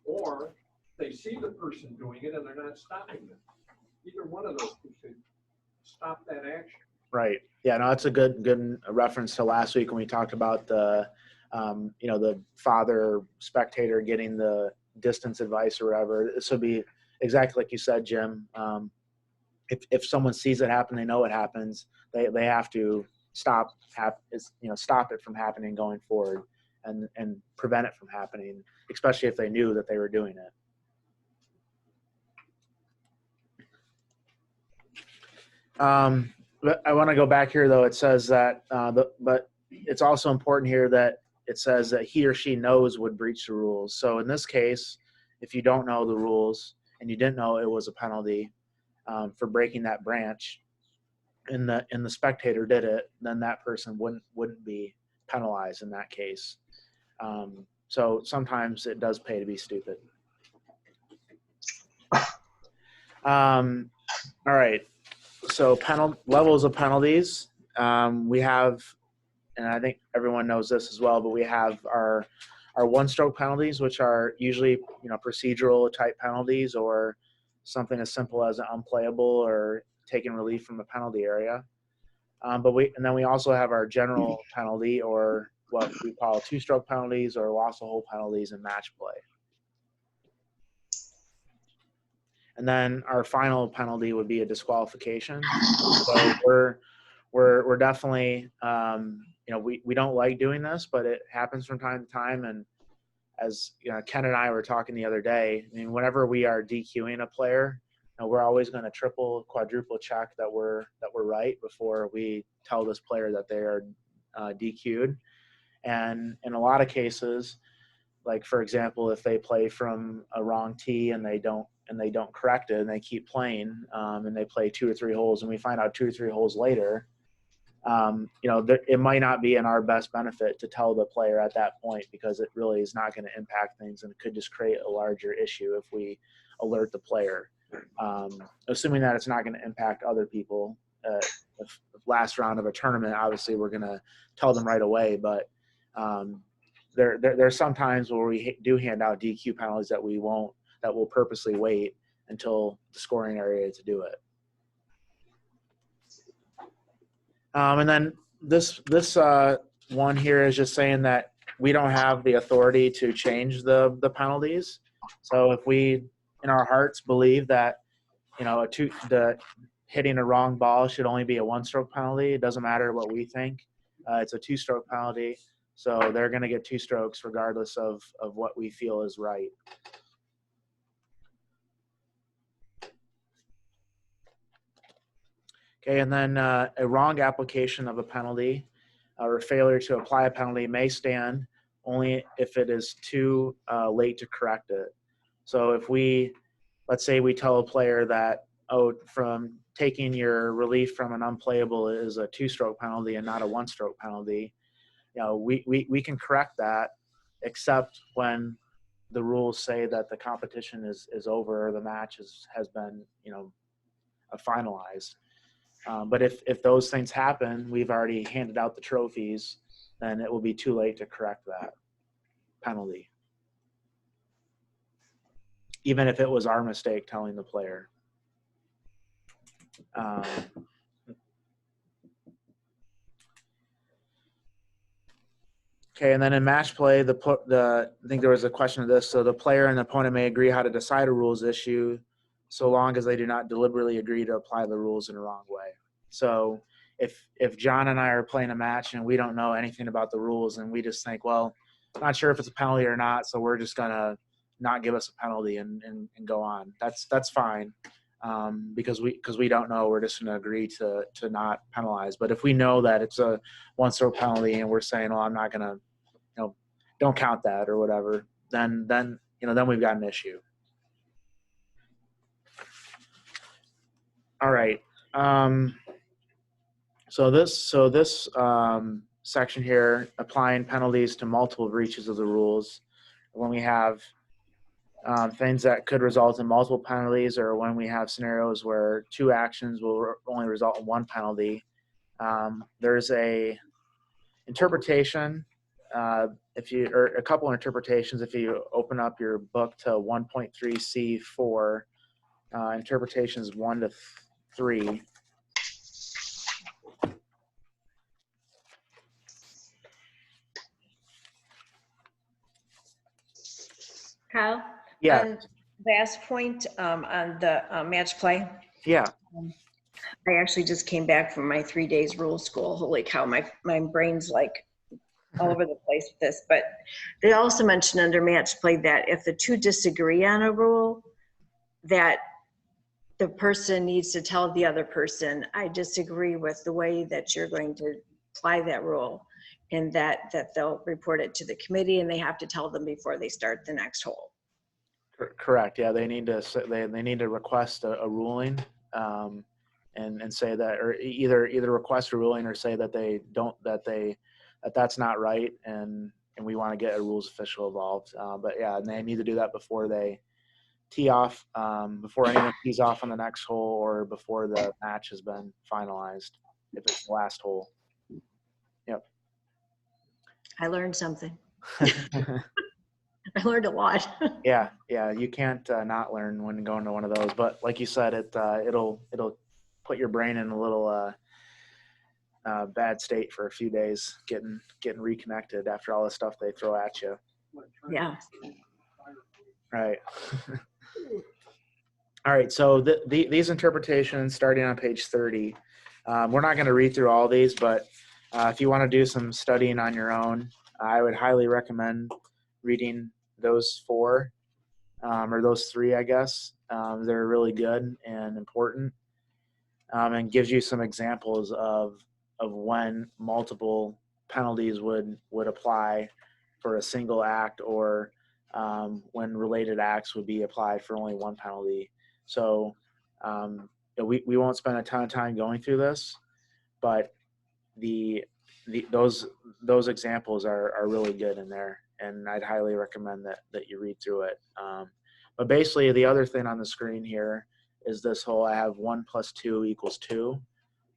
or they see the person doing it and they're not stopping them. Either one of those two could stop that action. Right. Yeah, no, that's a good reference to last week when we talked about the, the father spectator getting the distance advice or whatever. This would be exactly like you said, Jim. If someone sees it happen, they know it happens. They have to stop it from happening going forward, and prevent it from happening, especially if they knew that they were doing it. But I want to go back here, though. It says that, but it's also important here that it says that he or she knows would breach the rules. So in this case, if you don't know the rules and you didn't know it was a penalty for breaking that branch, and the spectator did it, then that person wouldn't be penalized in that case. So sometimes it does pay to be stupid. All right. So levels of penalties. We have, and I think everyone knows this as well, but we have our one-stroke penalties, which are usually procedural type penalties, or something as simple as an unplayable or taking relief from the penalty area. And then we also have our general penalty, or what we call two-stroke penalties or loss of hole penalties in match play. And then our final penalty would be a disqualification. So we're definitely, we don't like doing this, but it happens from time to time. And as Ken and I were talking the other day, I mean, whenever we are DQing a player, we're always going to triple, quadruple check that we're right before we tell this player that they are DQ'd. And in a lot of cases, like for example, if they play from a wrong tee and they don't correct it and they keep playing, and they play 2 or 3 holes, and we find out 2 or 3 holes later, it might not be in our best benefit to tell the player at that point, because it really is not going to impact things, and it could just create a larger issue if we alert the player. Assuming that it's not going to impact other people. If last round of a tournament, obviously we're going to tell them right away, but there's some times where we do hand out DQ penalties that we'll purposely wait until the scoring area to do it. And then this one here is just saying that we don't have the authority to change the penalties. So if we, in our hearts, believe that the hitting a wrong ball should only be a one-stroke penalty, it doesn't matter what we think. It's a two-stroke penalty, so they're going to get 2 strokes regardless of what we feel is right. Okay, and then a wrong application of a penalty or failure to apply a penalty may stand only if it is too late to correct it. So if let's say we tell a player that, from taking your relief from an unplayable is a 2-stroke penalty and not a 1-stroke penalty, we can correct that, except when the rules say that the competition is over or the match has been finalized. But if those things happen, we've already handed out the trophies, then it will be too late to correct that penalty, even if it was our mistake telling the player. Okay, and then in match play, I think there was a question of this. So the player and the opponent may agree how to decide a rules issue, so long as they do not deliberately agree to apply the rules in a wrong way. So if John and I are playing a match and we don't know anything about the rules, and we just think, well, not sure if it's a penalty or not, so we're just gonna not give us a penalty and go on. That's fine, because we don't know. We're just gonna agree to not penalize. But if we know that it's a 1-stroke penalty and we're saying, well, I'm not gonna, don't count that or whatever, then then we've got an issue. All right. So this section here, applying penalties to multiple breaches of the rules, when we have things that could result in multiple penalties, or when we have scenarios where 2 actions will only result in 1 penalty, there's a interpretation. Or a couple of interpretations, if you open up your book to 1.3C4, interpretations 1 to 3. Kyle? Yeah. On last point, on the match play, Yeah. I actually just came back from my 3 days rule school. Holy cow, my brain's like all over the place with this. But they also mentioned under match play that if the 2 disagree on a rule, that the person needs to tell the other person, I disagree with the way that you're going to apply that rule, and that they'll report it to the committee, and they have to tell them before they start the next hole. Correct. Yeah, they need to request a ruling, and say that, or either request a ruling or say that that's not right, and we want to get a rules official involved. But yeah, and they need to do that before they tee off, before anyone tees off on the next hole, or before the match has been finalized, if it's the last hole. Yep. I learned something. I learned a lot. Yeah, you can't not learn when going to one of those. But like you said, it'll put your brain in a little bad state for a few days, getting reconnected after all the stuff they throw at you. Yeah. Right. All right. So these interpretations, starting on page 30, we're not going to read through all these, but if you want to do some studying on your own, I would highly recommend reading those 4, or those 3, I guess. They're really good and important, and gives you some examples of when multiple penalties would apply for a single act, or when related acts would be applied for only 1 penalty. So we won't spend a ton of time going through this, but those examples are really good in there, and I'd highly recommend that you read through it. But basically, the other thing on the screen here is this whole, I have 1 + 2 = 2.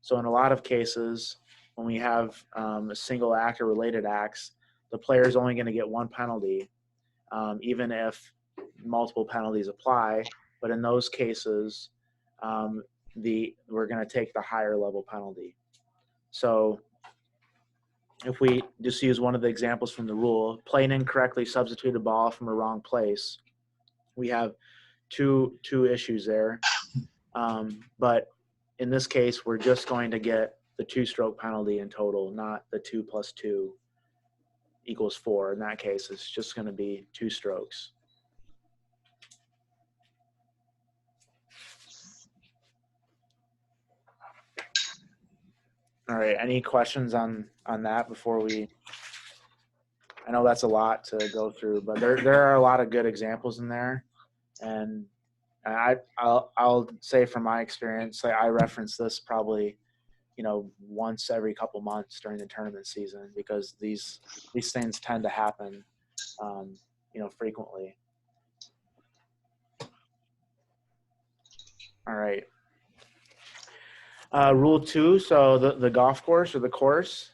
So in a lot of cases, when we have a single act or related acts, the player is only going to get 1 penalty, even if multiple penalties apply. But in those cases, we're going to take the higher level penalty. So if we just use one of the examples from the rule, play an incorrectly substituted ball from a wrong place, we have two issues there. But in this case, we're just going to get the 2-stroke penalty in total, not the 2 + 2 = 4. In that case, it's just going to be 2 strokes. All right. Any questions on that before we? I know that's a lot to go through, but there are a lot of good examples in there, and I'll say from my experience, I reference this probably, once every couple months during the tournament season, because these things tend to happen, frequently. All right. Rule 2, so the golf course or the course,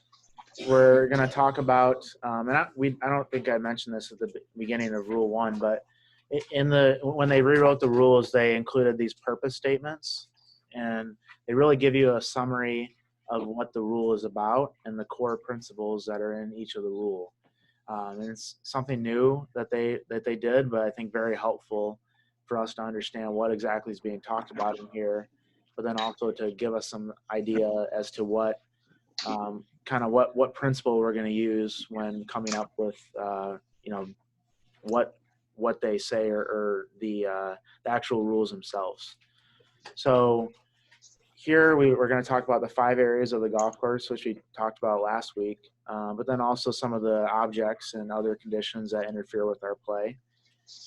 we're going to talk about, and I don't think I mentioned this at the beginning of Rule 1, but when they rewrote the rules, they included these purpose statements, and they really give you a summary of what the rule is about and the core principles that are in each of the rule. And it's something new that they did, but I think very helpful for us to understand what exactly is being talked about in here, but then also to give us some idea as to what what principle we're going to use when coming up with what they say, or the actual rules themselves. So here we're going to talk about the 5 areas of the golf course, which we talked about last week, but then also some of the objects and other conditions that interfere with our play.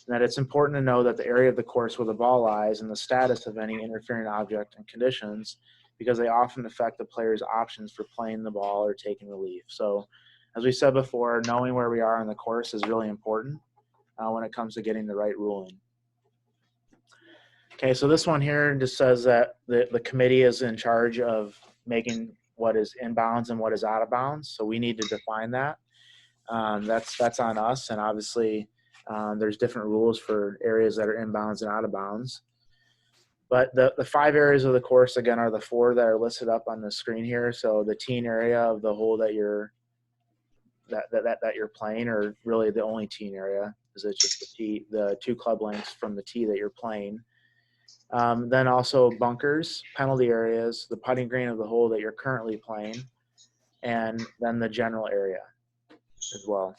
And that it's important to know that the area of the course where the ball lies and the status of any interfering object and conditions, because they often affect the player's options for playing the ball or taking relief. So as we said before, knowing where we are on the course is really important when it comes to getting the right ruling. Okay, so this one here just says that the committee is in charge of making what is inbounds and what is out of bounds. So we need to define that. That's on us, and obviously there's different rules for areas that are inbounds and out of bounds. But the 5 areas of the course, again, are the 4 that are listed up on the screen here. So the teen area of the hole that you're playing, or really the only teen area, is it's just the tee, the 2 club lengths from the tee that you're playing. Then also bunkers, penalty areas, the putting green of the hole that you're currently playing, and then the general area as well,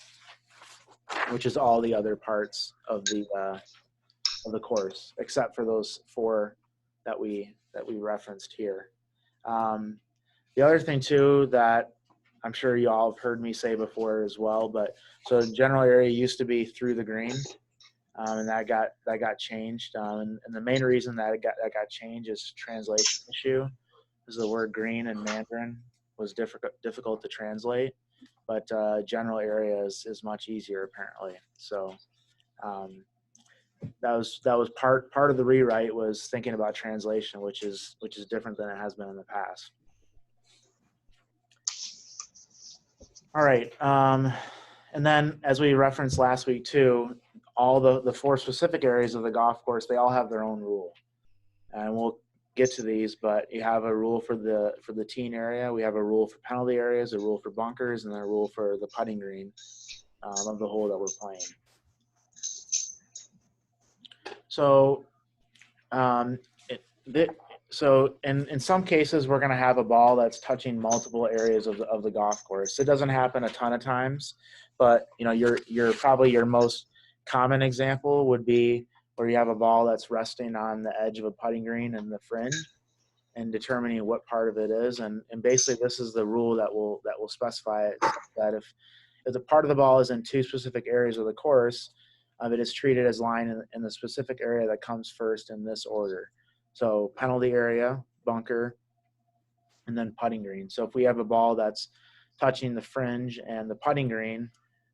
which is all the other parts of the course, except for those 4 that we referenced here. The other thing too that I'm sure you all have heard me say before as well, but so the general area used to be through the green. And that got changed. And the main reason that got changed is translation issue, because the word green in Mandarin was difficult to translate, but general area is much easier apparently. So that was part of the rewrite, was thinking about translation, which is different than it has been in the past. All right, and then as we referenced last week too, all the 4 specific areas of the golf course, they all have their own rule, and we'll get to these. But you have a rule for the teen area, we have a rule for penalty areas, a rule for bunkers, and then a rule for the putting green of the hole that we're playing. So so in some cases, we're going to have a ball that's touching multiple areas of the golf course. It doesn't happen a ton of times, but you know, your probably your most common example would be where you have a ball that's resting on the edge of a putting green and the fringe, and determining what part of it is. And basically, this is the rule that will specify it, that if the part of the ball is in 2 specific areas of the course, it is treated as lying in the specific area that comes first in this order. So penalty area, bunker, and then putting green. So if we have a ball that's touching the fringe and the putting green,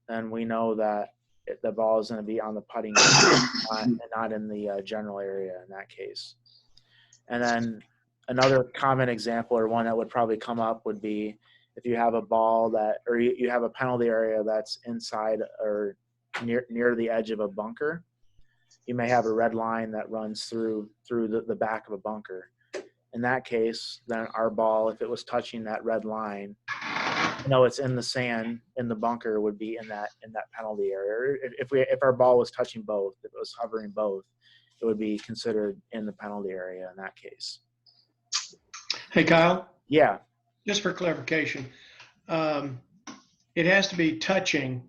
then we know that the ball is going to be on the putting green and not in the general area in that case. And then another common example, or one that would probably come up, would be if you have a ball that, or you have a penalty area that's inside or near the edge of a bunker. You may have a red line that runs through the back of a bunker. In that case, then our ball, if it was touching that red line, it's in the sand in the bunker, would be in that penalty area. If our ball was touching both, if it was hovering both, it would be considered in the penalty area in that case. Hey, Kyle? Yeah. Just for clarification, it has to be touching,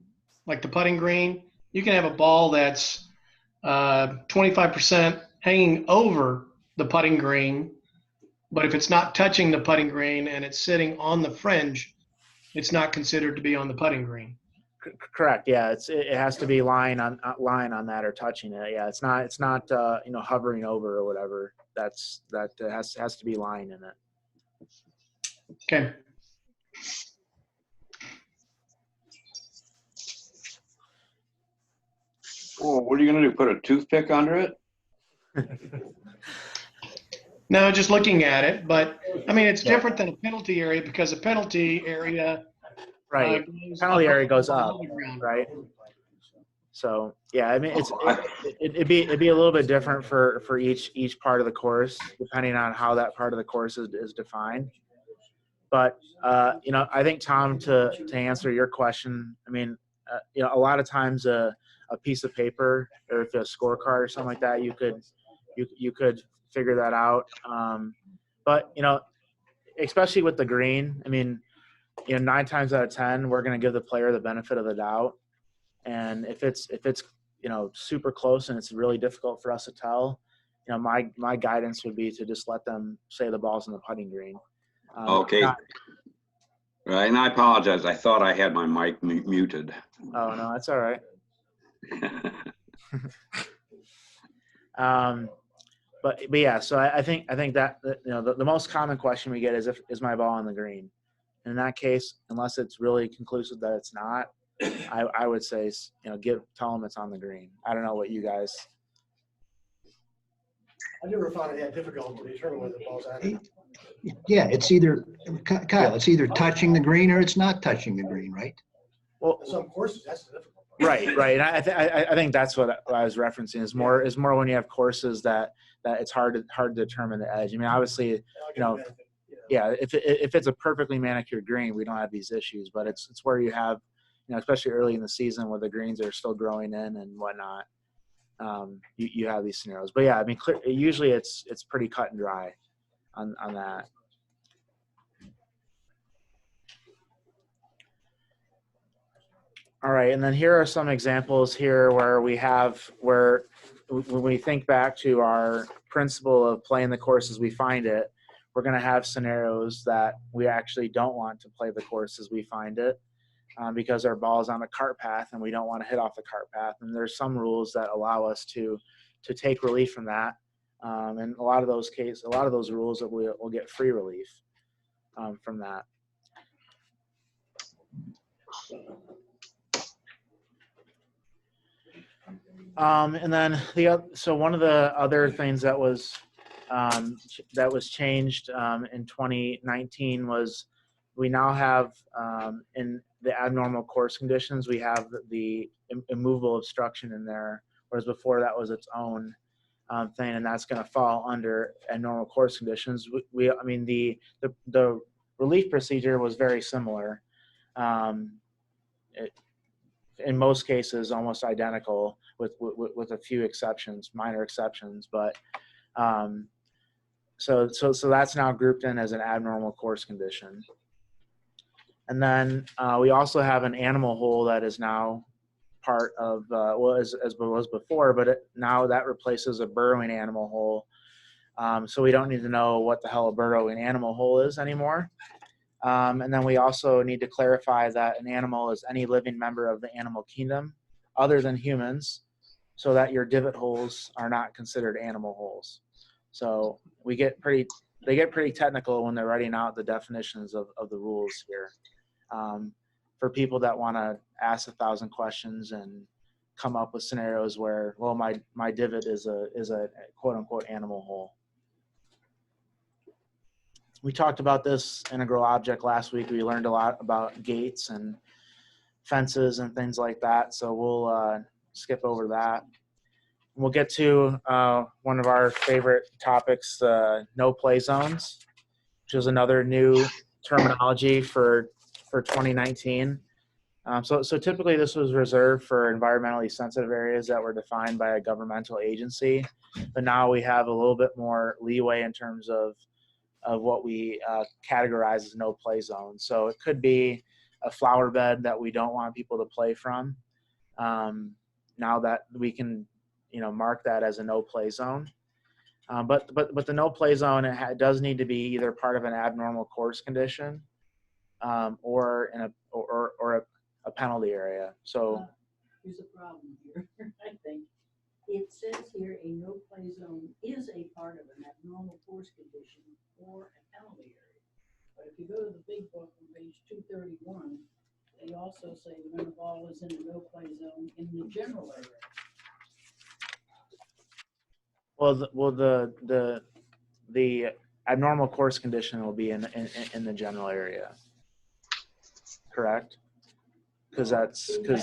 like the putting green. You can have a ball that's 25% hanging over the putting green, but if it's not touching the putting green and it's sitting on the fringe, it's not considered to be on the putting green. Correct. Yeah, it has to be lying on that or touching it. Yeah, it's not hovering over or whatever. That has to be lying in it. Okay. Oh, what are you going to do? Put a toothpick under it? No, just looking at it, but I mean, it's different than a penalty area, because a penalty area, right? Penalty area goes up, right? So yeah, I mean, it'd be a little bit different for each part of the course, depending on how that part of the course is defined. But I think, Tom, to answer your question, I mean, a lot of times a piece of paper, or if a scorecard or something like that, you could figure that out. But especially with the green, I mean, 9 times out of 10, we're going to give the player the benefit of the doubt. And if it's super close and it's really difficult for us to tell, my guidance would be to just let them say the ball's in the putting green. Okay. Right, and I apologize. I thought I had my mic muted. Oh no, that's all right. But yeah, so I think that the most common question we get is my ball on the green? And in that case, unless it's really conclusive that it's not, I would say tell them it's on the green. I don't know what you guys. I never found it that difficult to determine whether the ball's on. Yeah, it's either, Kyle, it's either touching the green or it's not touching the green, right? Well, some courses, that's the difficult part. Right. And I think that's what I was referencing is more when you have courses that it's hard to determine the edge. I mean, obviously, yeah, if it's a perfectly manicured green, we don't have these issues. But it's where you have, especially early in the season where the greens are still growing in and whatnot. You have these scenarios. But yeah, I mean, usually it's pretty cut and dry on that. All right, and then here are some examples here where when we think back to our principle of playing the course as we find it, we're going to have scenarios that we actually don't want to play the course as we find it because our ball is on a cart path and we don't want to hit off the cart path. And there's some rules that allow us to take relief from that. And a lot of those rules that we'll get free relief from that. And then so one of the other things that was changed in 2019 was we now have in the abnormal course conditions, we have the immovable obstruction in there, whereas before that was its own thing, and that's going to fall under abnormal course conditions. I mean, the relief procedure was very similar. In most cases, almost identical with a few exceptions, minor exceptions, but so that's now grouped in as an abnormal course condition. And then we also have an animal hole that is now part of as was before, but now that replaces a burrowing animal hole. So we don't need to know what the hell a burrowing animal hole is anymore. And then we also need to clarify that an animal is any living member of the animal kingdom other than humans, so that your divot holes are not considered animal holes. So they get pretty technical when they're writing out the definitions of the rules here. For people that want to ask 1,000 questions and come up with scenarios where, well, my divot is a quote unquote animal hole. We talked about this integral object last week. We learned a lot about gates and fences and things like that. So we'll skip over that. We'll get to one of our favorite topics, no play zones, which is another new terminology for 2019. So typically this was reserved for environmentally sensitive areas that were defined by a governmental agency. But now we have a little bit more leeway in terms of what we categorize as no play zone. So it could be a flower bed that we don't want people to play from. Now that we can, mark that as a no play zone. But the no play zone, it does need to be either part of an abnormal course condition or a penalty area. So here's a problem here, I think. It says here a no play zone is a part of an abnormal course condition or a penalty area. But if you go to the big book on page 231, they also say when the ball is in a no play zone in the general area. Well, the abnormal course condition will be in the general area, correct? Because I think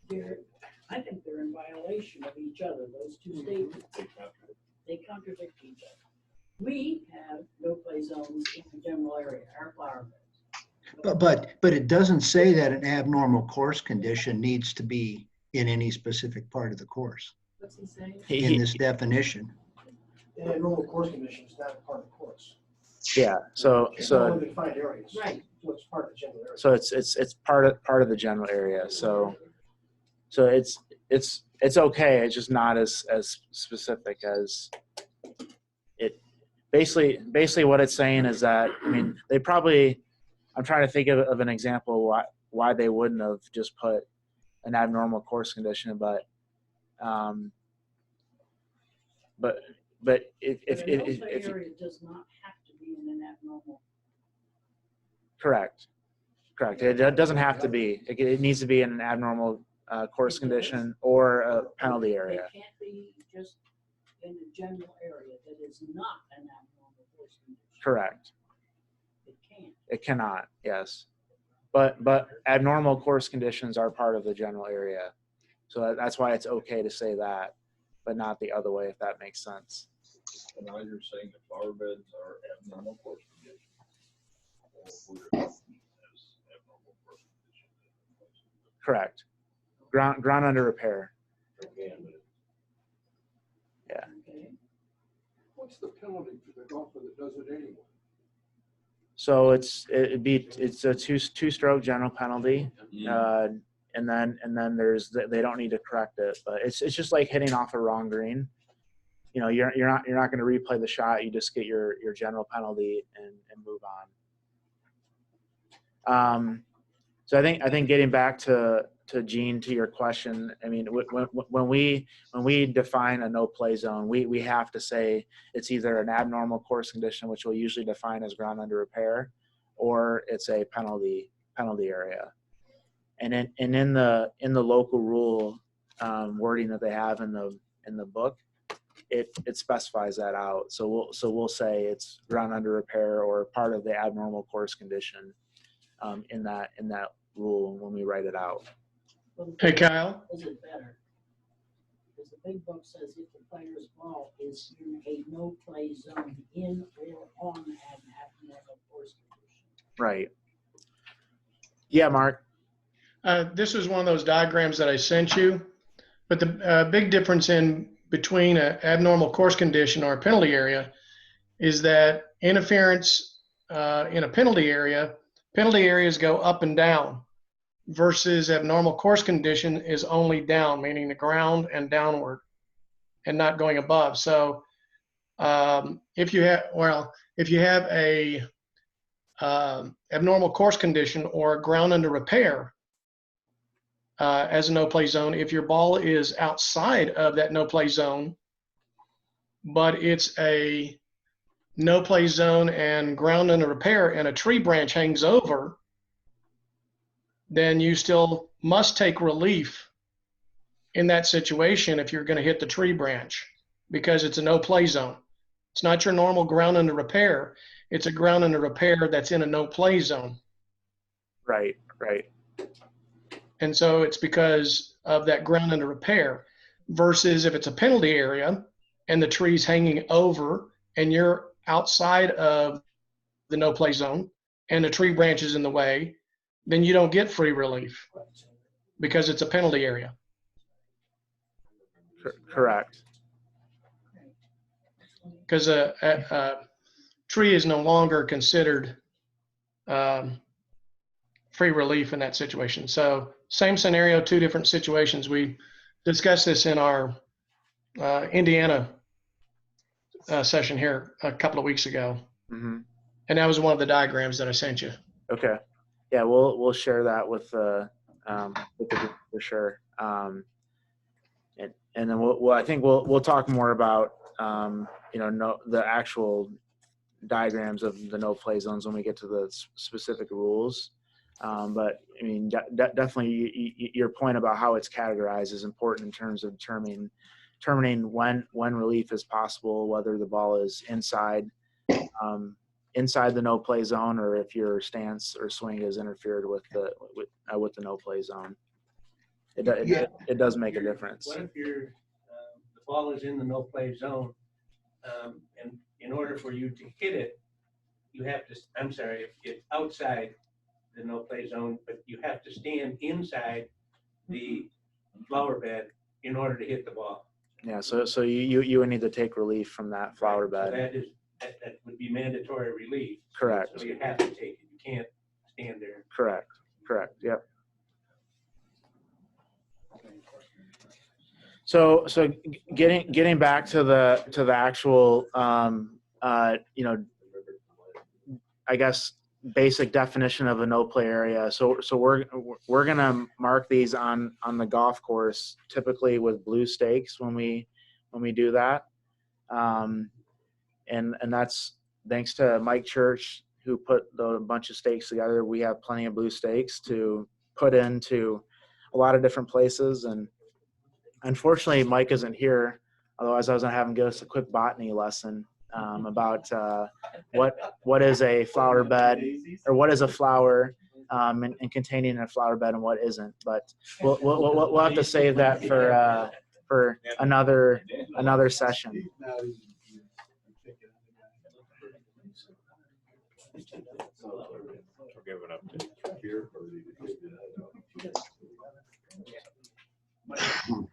they're in violation of each other. Those two statements, they contradict each other. We have no play zones in the general area, our flower beds. But it doesn't say that an abnormal course condition needs to be in any specific part of the course. What's he saying? In this definition. And a normal course condition is not a part of the course. Yeah. So defined areas. Right. So it's part of the general area. So it's part of the general area. So it's okay. It's just not as specific as it. Basically, what it's saying is that, I mean, they probably. I'm trying to think of an example why they wouldn't have just put an abnormal course condition, but But if The no-play area does not have to be in an abnormal. correct. It doesn't have to be. It needs to be in an abnormal course condition or a penalty area. It can't be just in a general area that is not an abnormal course condition. Correct. It can't. It cannot, yes. But abnormal course conditions are part of the general area. So that's why it's okay to say that, but not the other way, if that makes sense. And now you're saying the flower beds are abnormal course conditions. Or would it be as abnormal course conditions? Correct. Ground under repair. Yeah. Okay. What's the penalty for the golfer that does it anyway? So it's a two-stroke general penalty, and then there's they don't need to correct it, but it's just like hitting off a wrong green. You know, you're not going to replay the shot. You just get your general penalty and move on. So I think getting back to Gene, to your question, I mean, when we define a no play zone, we have to say it's either an abnormal course condition, which we'll usually define as ground under repair, or it's a penalty area. And in the local rule wording that they have in the book, it specifies that out. So we'll say it's ground under repair or part of the abnormal course condition in that rule when we write it out. Hey, Kyle. Is it better? Because the big book says if the player's ball is in a no-play zone in or on an abnormal course condition. Right. Yeah, Mark. This is one of those diagrams that I sent you, but the big difference in between an abnormal course condition or a penalty area is that interference in a penalty areas go up and down, versus abnormal course condition is only down, meaning the ground and downward and not going above. So if you have a abnormal course condition or ground under repair as a no play zone, if your ball is outside of that no play zone, but it's a no play zone and ground under repair and a tree branch hangs over, then you still must take relief in that situation if you're going to hit the tree branch, because it's a no play zone. It's not your normal ground under repair. It's a ground under repair that's in a no play zone. Right. And so it's because of that ground under repair, versus if it's a penalty area and the tree's hanging over and you're outside of the no play zone and the tree branch is in the way, then you don't get free relief because it's a penalty area. Correct. Because a tree is no longer considered free relief in that situation. So same scenario, two different situations. We discussed this in our Indiana session here a couple of weeks ago. Mm-hmm. And that was one of the diagrams that I sent you. Okay. Yeah, we'll share that with the group for sure. And then I think we'll talk more about the actual diagrams of the no play zones when we get to the specific rules. But I mean, definitely your point about how it's categorized is important in terms of determining when relief is possible, whether the ball is inside the no play zone, or if your stance or swing is interfered with the no play zone. It does make a difference. What if the ball is in the no play zone, and in order for you to hit it, you have to, if it's outside the no play zone, but you have to stand inside the flower bed in order to hit the ball. Yeah, so you would need to take relief from that flower bed. So that would be mandatory relief. Correct. So you have to take it. You can't stand there. Correct. Yep. So getting back to the actual I guess basic definition of a no play area. So we're gonna mark these on the golf course typically with blue stakes when we do that, and that's thanks to Mike Church who put the bunch of stakes together. We have plenty of blue stakes to put into a lot of different places, and unfortunately Mike isn't here. Otherwise, I was gonna have him give us a quick botany lesson about what is a flower bed, or what is a flower, and containing a flower bed, and what isn't. But we'll have to save that for another session. Give an update here, or do you just do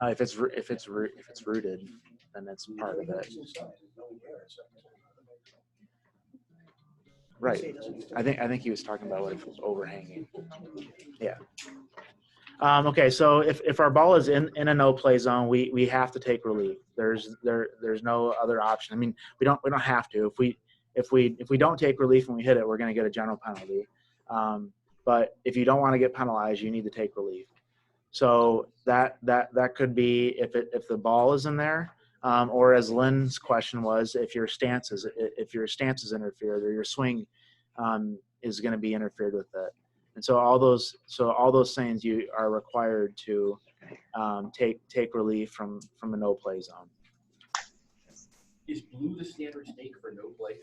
that? If it's rooted, then that's part of it. Right. I think he was talking about what if it was overhanging. Yeah. Okay. So if our ball is in a no play zone, we have to take relief. There's no other option. I mean, we don't have to. If we don't take relief and we hit it, we're going to get a general penalty. But if you don't want to get penalized, you need to take relief. So that could be if the ball is in there, or as Lynn's question was, if your stance is interfered, or your swing is going to be interfered with it. And so all those things you are required to take relief from a no play zone. Is blue the standard stake for no play?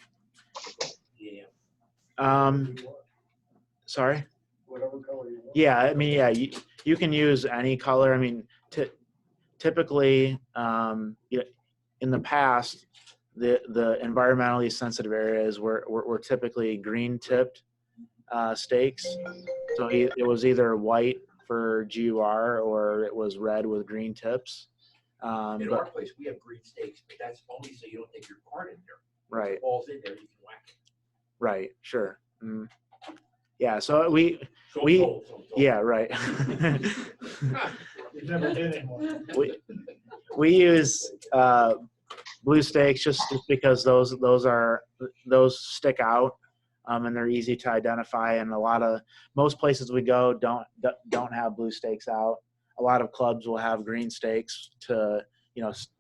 Yeah. Sorry? Whatever color you want. Yeah, I mean, yeah, you can use any color. I mean, typically, in the past, the environmentally sensitive areas were typically green tipped stakes. So it was either white for GUR or it was red with green tips. In our place, we have green stakes, but that's only so you don't take your card in there. Right. If the ball's in there, you can whack it. Right. Sure. Mm. Yeah. So yeah. Right. We've never did anymore. We use blue stakes just because those stick out, and they're easy to identify. And most places we go don't have blue stakes out. A lot of clubs will have green stakes to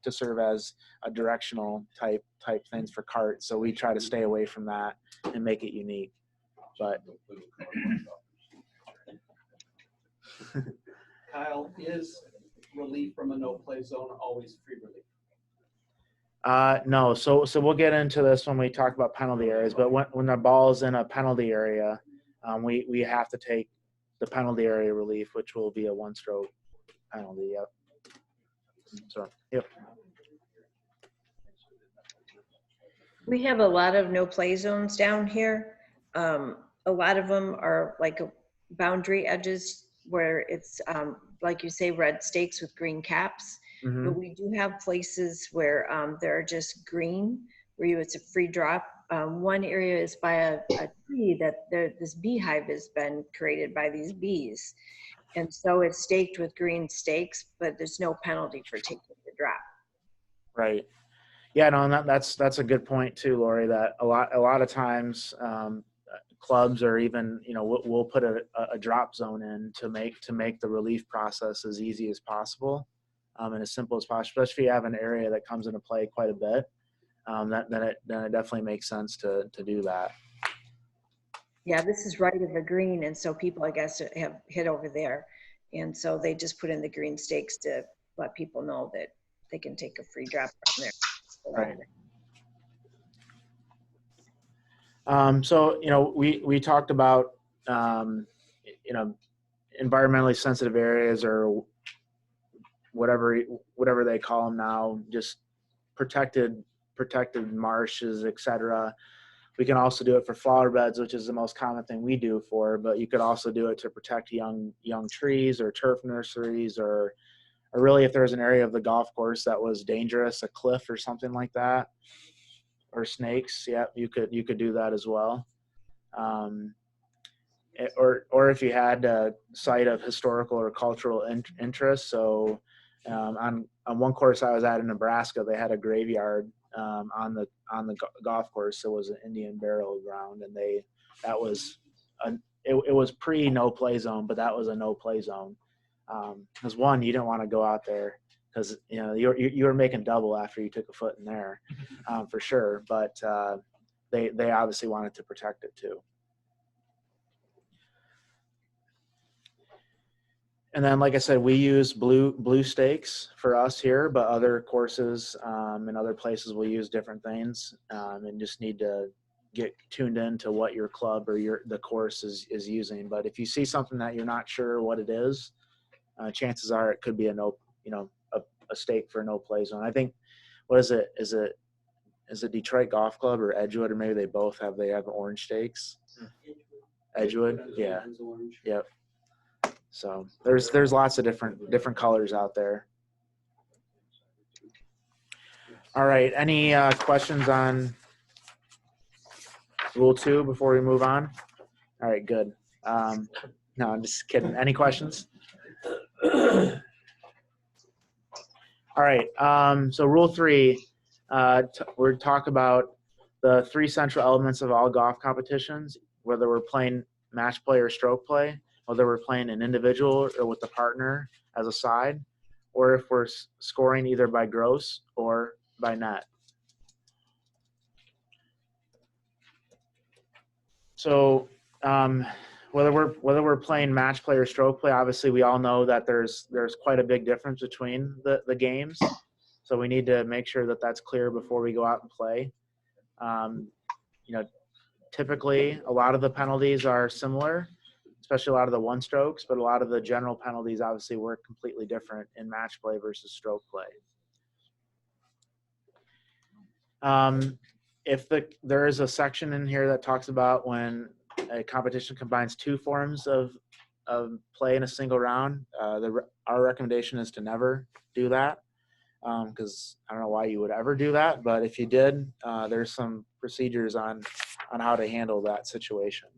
serve as a directional type things for carts. So we try to stay away from that and make it unique. But Kyle, is relief from a no-play zone always free relief? no. So we'll get into this when we talk about penalty areas. But when the ball is in a penalty area, we have to take the penalty area relief, which will be a one-stroke penalty. Yep. So yep. We have a lot of no play zones down here. A lot of them are like boundary edges where it's like you say, red stakes with green caps. Mm-hmm. But we do have places where they're just green, where it's a free drop. One area is by a tree that this beehive has been created by these bees. And so it's staked with green stakes, but there's no penalty for taking the drop. Right. Yeah, no, and that's a good point too, Lori, that a lot of times clubs or even, we'll put a drop zone in to make the relief process as easy as possible, and as simple as possible, especially if you have an area that comes into play quite a bit. Then it definitely makes sense to do that. Yeah, this is right of the green, and so people, I guess, have hit over there, and so they just put in the green stakes to let people know that they can take a free drop from there. Right. So we talked about environmentally sensitive areas, or whatever they call them now, just protected marshes, etc. We can also do it for flower beds, which is the most common thing we do for, but you could also do it to protect young trees or turf nurseries, or really if there's an area of the golf course that was dangerous, a cliff or something like that, or snakes. Yeah, you could do that as well. Or if you had a site of historical or cultural interest. So on one course I was at in Nebraska, they had a graveyard on the golf course. It was an Indian burial ground, and they that was it was pre no play zone, but that was a no play zone. Because one, you didn't want to go out there because you were making double after you took a foot in there, for sure. But they obviously wanted to protect it too. And then, like I said, we use blue stakes for us here, but other courses and other places will use different things, and just need to get tuned in to what your club or the course is using. But if you see something that you're not sure what it is, chances are it could be a stake for a no play zone. I think, what is it? Is it Detroit Golf Club or Edgewood, or maybe they both have orange stakes? Edgewood, yeah, yep. So there's lots of different colors out there. All right, any questions on Rule 2 before we move on? All right, good. No, I'm just kidding. Any questions? All right, so Rule 3, we're talk about the 3 central elements of all golf competitions, whether we're playing match play or stroke play, whether we're playing an individual or with a partner as a side, or if we're scoring either by gross or by net. So whether we're playing match play or stroke play, obviously we all know that there's quite a big difference between the games. So we need to make sure that that's clear before we go out and play. Typically a lot of the penalties are similar, especially a lot of the one strokes, but a lot of the general penalties obviously work completely different in match play versus stroke play. There is a section in here that talks about when a competition combines 2 forms of play in a single round. Our recommendation is to never do that, because I don't know why you would ever do that, but if you did, there's some procedures on how to handle that situation.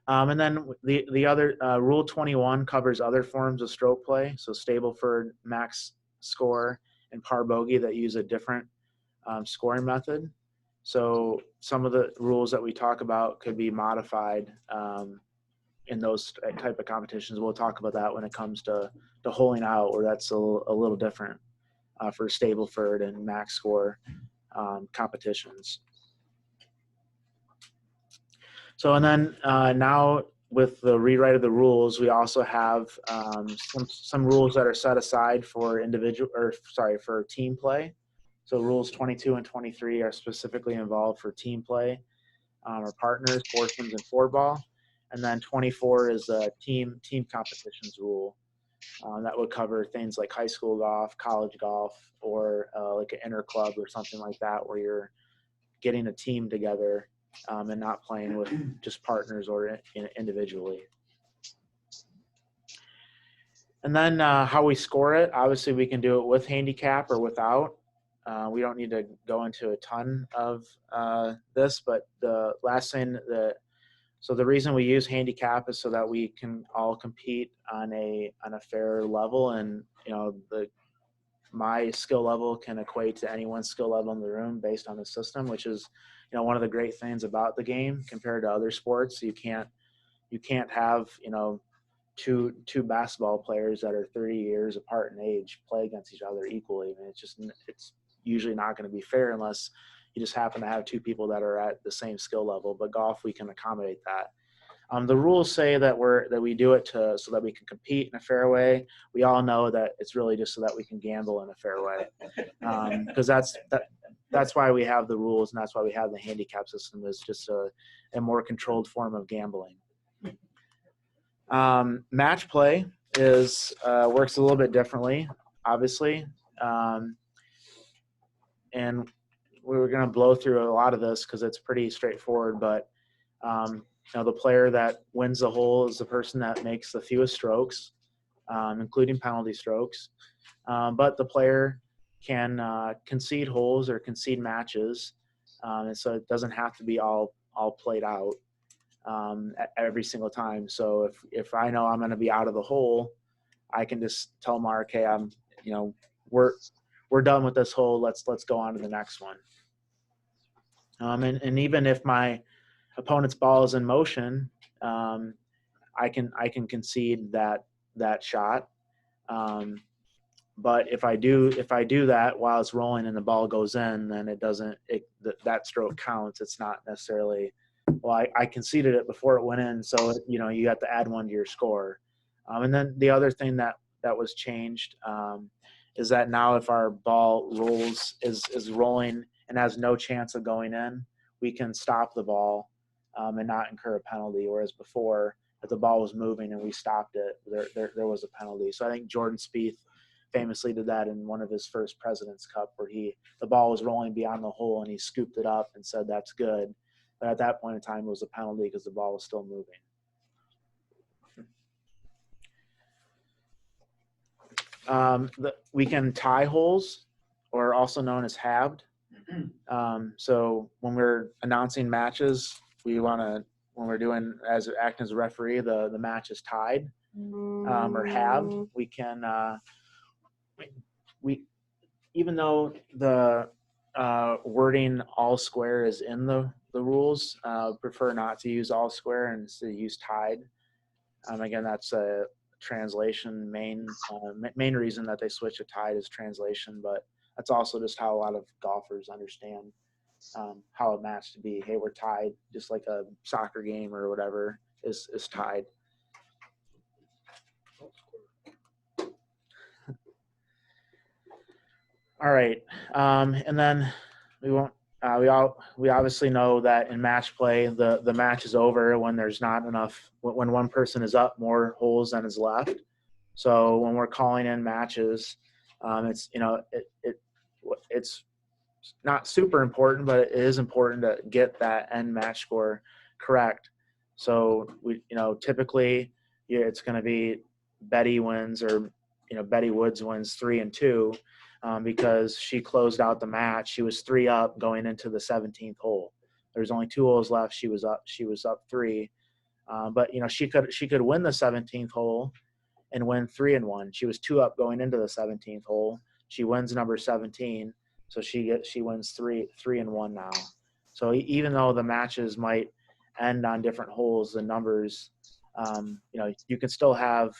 And then the other Rule 21 covers other forms of stroke play, so Stableford, max score, and par bogey that use a different scoring method. So some of the rules that we talk about could be modified in those type of competitions. We'll talk about that when it comes to holing out, where that's a little different for Stableford and max score competitions. So, and then now with the rewrite of the rules, we also have some rules that are set aside for for team play. So rules 22 and 23 are specifically involved for team play or partners, foursomes, and 4-ball. And then 24 is a team competitions rule that would cover things like high school golf, college golf, or like an inter club or something like that, where you're getting a team together and not playing with just partners or individually. And then how we score it, obviously we can do it with handicap or without. We don't need to go into a ton of this, but the last thing so the reason we use handicap is so that we can all compete on a fair level, and my skill level can equate to anyone's skill level in the room based on the system, which is one of the great things about the game compared to other sports. You can't have two basketball players that are 30 years apart in age play against each other equally. I mean, it's usually not going to be fair unless you just happen to have 2 people that are at the same skill level. But golf, we can accommodate that. The rules say that we do it so that we can compete in a fair way. We all know that it's really just so that we can gamble in a fair way, because that's why we have the rules, and that's why we have the handicap system, is just a more controlled form of gambling. Match play works a little bit differently, obviously. And we were going to blow through a lot of this because it's pretty straightforward, but the player that wins the hole is the person that makes the fewest strokes, including penalty strokes. But the player can concede holes or concede matches, and so it doesn't have to be all played out every single time. So if I know I'm going to be out of the hole, I can just tell Mark, hey, we're done with this hole. Let's go on to the next one. And even if my opponent's ball is in motion, I can concede that shot. But if I do that while it's rolling and the ball goes in, then that stroke counts. It's not necessarily, well, I conceded it before it went in, so you have to add one to your score. And then the other thing that was changed is that now if our ball is rolling and has no chance of going in, we can stop the ball and not incur a penalty. Whereas before, if the ball was moving and we stopped it, there was a penalty. So I think Jordan Spieth famously did that in one of his first President's Cup, where the ball was rolling beyond the hole and he scooped it up and said that's good. But at that point in time, it was a penalty because the ball was still moving. We can tie holes, or also known as halved. So when we're announcing matches, when we're doing acting as a referee, the match is tied or halved. We can even though the wording all square is in the rules, prefer not to use all square and to use tied. Again, that's a translation. Main reason that they switch to tied is translation, but that's also just how a lot of golfers understand how a match to be. Hey, we're tied, just like a soccer game or whatever is tied. All right, and then we won't. We obviously know that in match play, the match is over when there's not enough. When one person is up more holes than is left. So when we're calling in matches, it's not super important, but it is important to get that end match score correct. So typically it's going to be Betty wins, or Betty Woods wins 3-2. Because she closed out the match. She was 3 up going into the 17th hole. There's only 2 holes left. She was up 3. But she could win the 17th hole and win 3-1. She was 2 up going into the 17th hole. She wins number 17, so she wins 3-1 now. So even though the matches might end on different holes, the numbers, you can still have.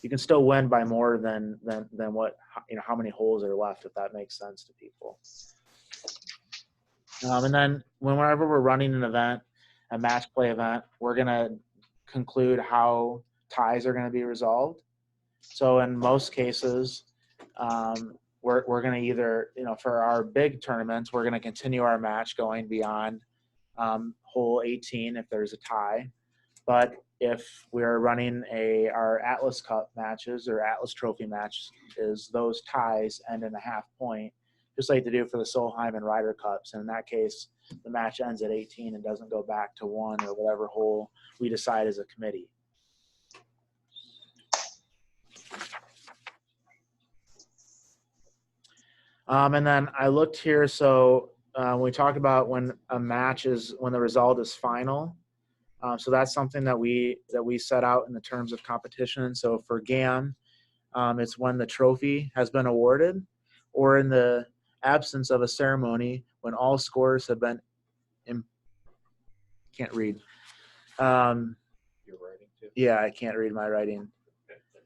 You can still win by more than what how many holes are left, if that makes sense to people. And then whenever we're running an event, a match play event, we're gonna conclude how ties are gonna be resolved. So in most cases, we're gonna either for our big tournaments, we're gonna continue our match going beyond hole 18 if there's a tie, but if we're running our Atlas Cup matches or Atlas Trophy matches, those ties end in a half point, just like they do for the Solheim and Ryder Cups. And in that case, the match ends at 18 and doesn't go back to 1 or whatever hole we decide as a committee. And then I looked here, so we talked about when the result is final. So that's something that we set out in the terms of competition. So for GAM, it's when the trophy has been awarded, or in the absence of a ceremony, when all scores have been can't read. Your writing too? Yeah, I can't read my writing.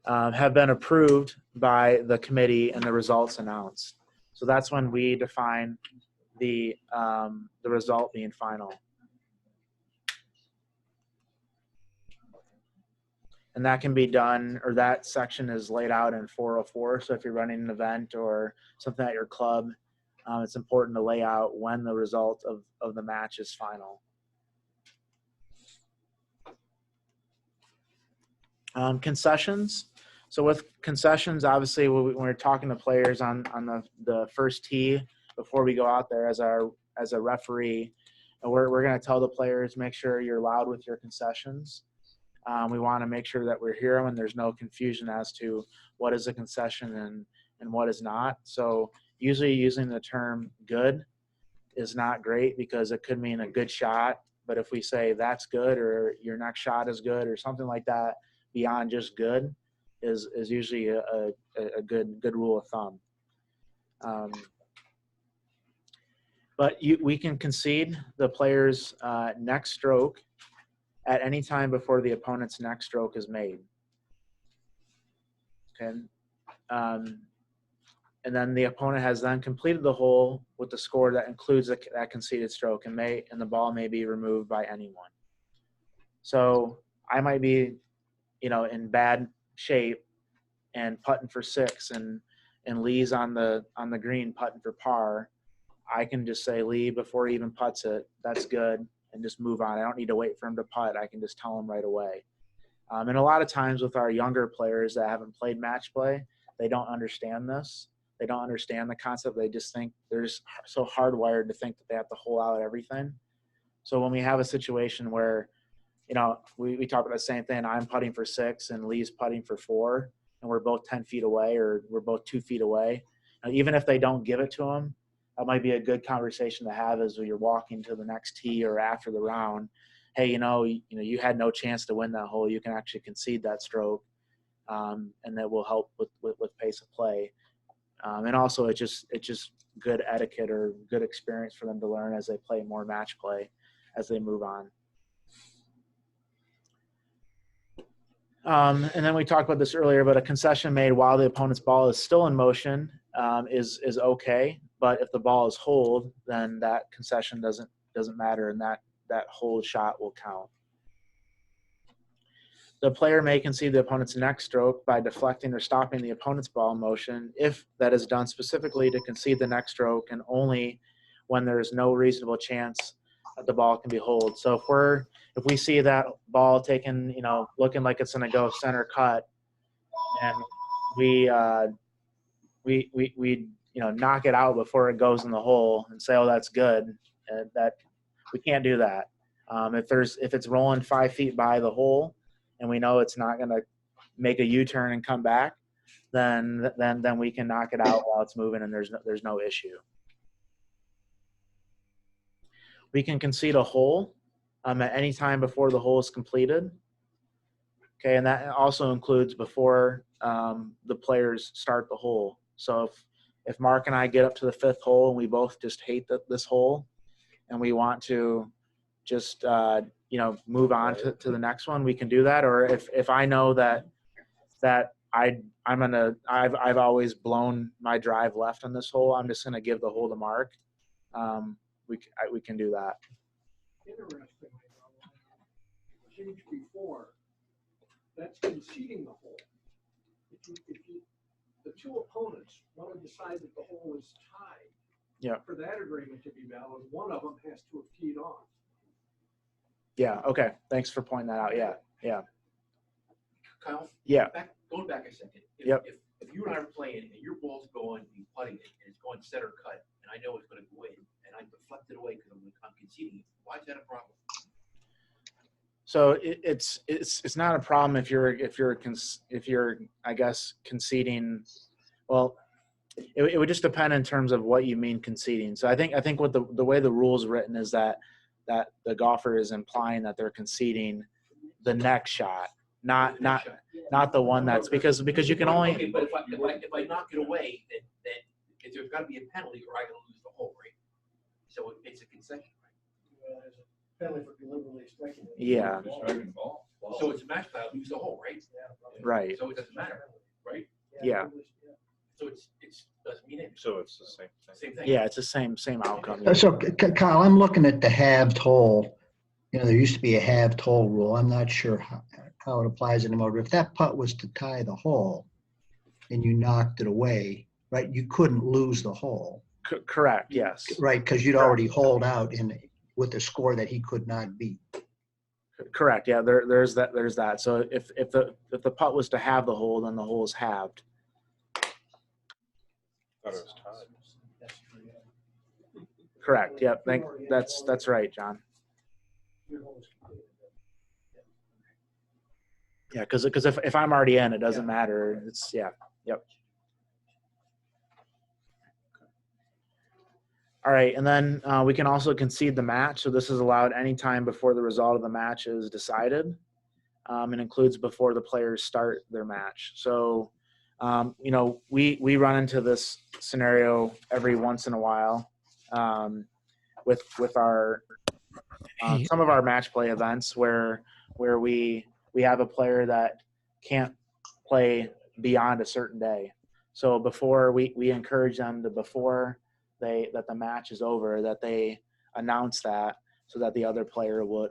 Have been approved by the committee and the results announced. So that's when we define the result being final. And that can be done, or that section is laid out in 404. So if you're running an event or something at your club, it's important to lay out when the result of the match is final. Concessions. So with concessions, obviously, when we're talking to players on the first tee before we go out there as a referee, we're going to tell the players, make sure you're loud with your concessions. We want to make sure that we're here and there's no confusion as to what is a concession and what is not. So usually using the term good is not great, because it could mean a good shot. But if we say that's good, or your next shot is good, or something like that, beyond just good is usually a good rule of thumb. But we can concede the player's next stroke at any time before the opponent's next stroke is made. Okay. And then the opponent has then completed the hole with the score that includes that conceded stroke, and the ball may be removed by anyone. So I might be, in bad shape and putting for 6, and Lee's on the green putting for par. I can just say, Lee, before he even putts it, that's good, and just move on. I don't need to wait for him to putt. I can just tell him right away. And a lot of times with our younger players that haven't played match play, they don't understand this. They don't understand the concept. They just think they're just so hardwired to think that they have to hole out everything. So when we have a situation where, we talk about the same thing, I'm putting for 6 and Lee's putting for 4, and we're both 10 feet away, or we're both 2 feet away, even if they don't give it to him, that might be a good conversation to have as you're walking to the next tee or after the round. Hey, you had no chance to win that hole. You can actually concede that stroke, and that will help with pace of play. And also, it's just good etiquette or good experience for them to learn as they play more match play as they move on. And then we talked about this earlier, but a concession made while the opponent's ball is still in motion is okay. But if the ball is holed, then that concession doesn't matter, and that hold shot will count. The player may concede the opponent's next stroke by deflecting or stopping the opponent's ball motion if that is done specifically to concede the next stroke, and only when there is no reasonable chance that the ball can be holed. So if we see that ball taken, looking like it's going to go center cut, and we knock it out before it goes in the hole and say, oh, that's good, that we can't do that. If it's rolling 5 feet by the hole, and we know it's not going to make a U-turn and come back, then we can knock it out while it's moving, and there's no issue. We can concede a hole at any time before the hole is completed. Okay, and that also includes before the players start the hole. So if Mark and I get up to the 5th hole and we both just hate this hole, and we want to just move on to the next one, we can do that. Or if I know that I've always blown my drive left on this hole, I'm just gonna give the hole to Mark. We can do that. Interesting. Page before, that's conceding the hole. The two opponents want to decide that the hole is tied. Yeah. For that agreement to be valid, one of them has to have teed off. Yeah. Okay. Thanks for pointing that out. Yeah. Yeah. Kyle? Yeah. Going back a second. If you and I are playing and your ball's going, you putting it, and it's going center cut, and I know it's going to go in, and I deflect it away because I'm conceding it, why is that a problem? So it's not a problem if you're I guess conceding. Well, it would just depend in terms of what you mean conceding. So I think what the way the rule's written is that the golfer is implying that they're conceding the next shot, not the one that's because you can only. Okay, but if I knock it away, then there's got to be a penalty, or I'm going to lose the hole, right? So it's a concession, right? Penalty for deliberately striking it. Yeah. So it's a match play, I lose the hole, right? Right. So it doesn't matter, right? Yeah. So it doesn't mean anything. So it's the same thing. Same thing. Yeah, it's the same outcome. So Kyle, I'm looking at the halved hole. There used to be a halved hole rule. I'm not sure how it applies anymore. But if that putt was to tie the hole and you knocked it away, right, you couldn't lose the hole. Correct. Yes. Right, because you'd already holed out with a score that he could not beat. Correct. Yeah. There's that. So if the putt was to have the hole, then the hole is halved. Thought it was tied. Correct. Yep. That's right, John. Yeah, because if I'm already in, it doesn't matter. It's yeah. Yep. All right, and then we can also concede the match. So this is allowed any time before the result of the match is decided, and includes before the players start their match. So, we run into this scenario every once in a while, with our some of our match play events where we have a player that can't play beyond a certain day. So before we encourage them to, before that the match is over, that they announce that, so that the other player will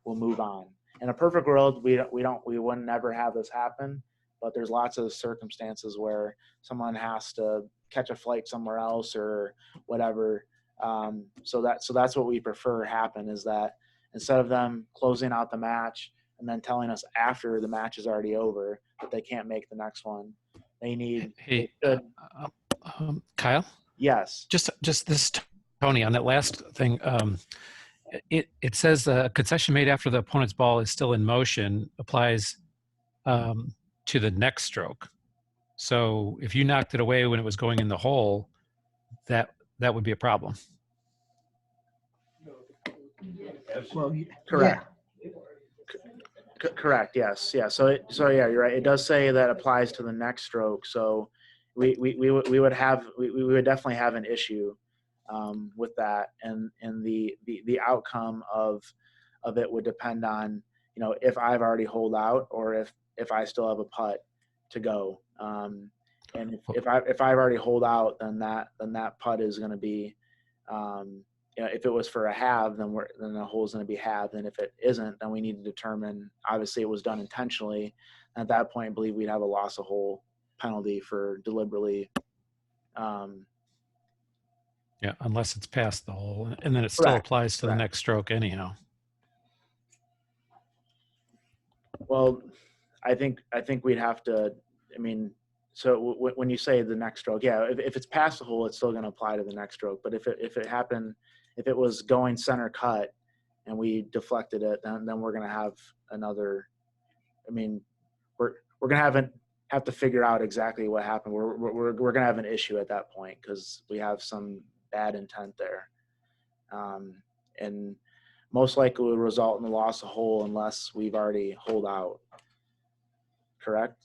move on. In a perfect world, we wouldn't never have this happen, but there's lots of circumstances where someone has to catch a flight somewhere else or whatever. So that's what we prefer happen, is that instead of them closing out the match and then telling us after the match is already over that they can't make the next one, they need. Kyle? Yes. Just this, Tony, on that last thing. It says a concession made after the opponent's ball is still in motion applies to the next stroke. So if you knocked it away when it was going in the hole, that would be a problem. Well, Correct. Correct. Yes. Yeah. So yeah, you're right. It does say that applies to the next stroke. So we would definitely have an issue with that, and the outcome of it would depend on, if I've already holed out or if I still have a putt to go. And if I've already holed out, then that putt is going to be, if it was for a halve, then the hole is going to be halved. And if it isn't, then we need to determine, obviously it was done intentionally. At that point, I believe we'd have a loss of hole penalty for deliberately. Yeah, unless it's past the hole, and then it still applies to the next stroke anyhow. Well, I think we'd have to. So when you say the next stroke, yeah, if it's past the hole, it's still going to apply to the next stroke. But if it was going center cut and we deflected it, then we're going to have another. We're going to have to figure out exactly what happened. We're going to have an issue at that point because we have some bad intent there, and most likely will result in the loss of hole unless we've already holed out. Correct?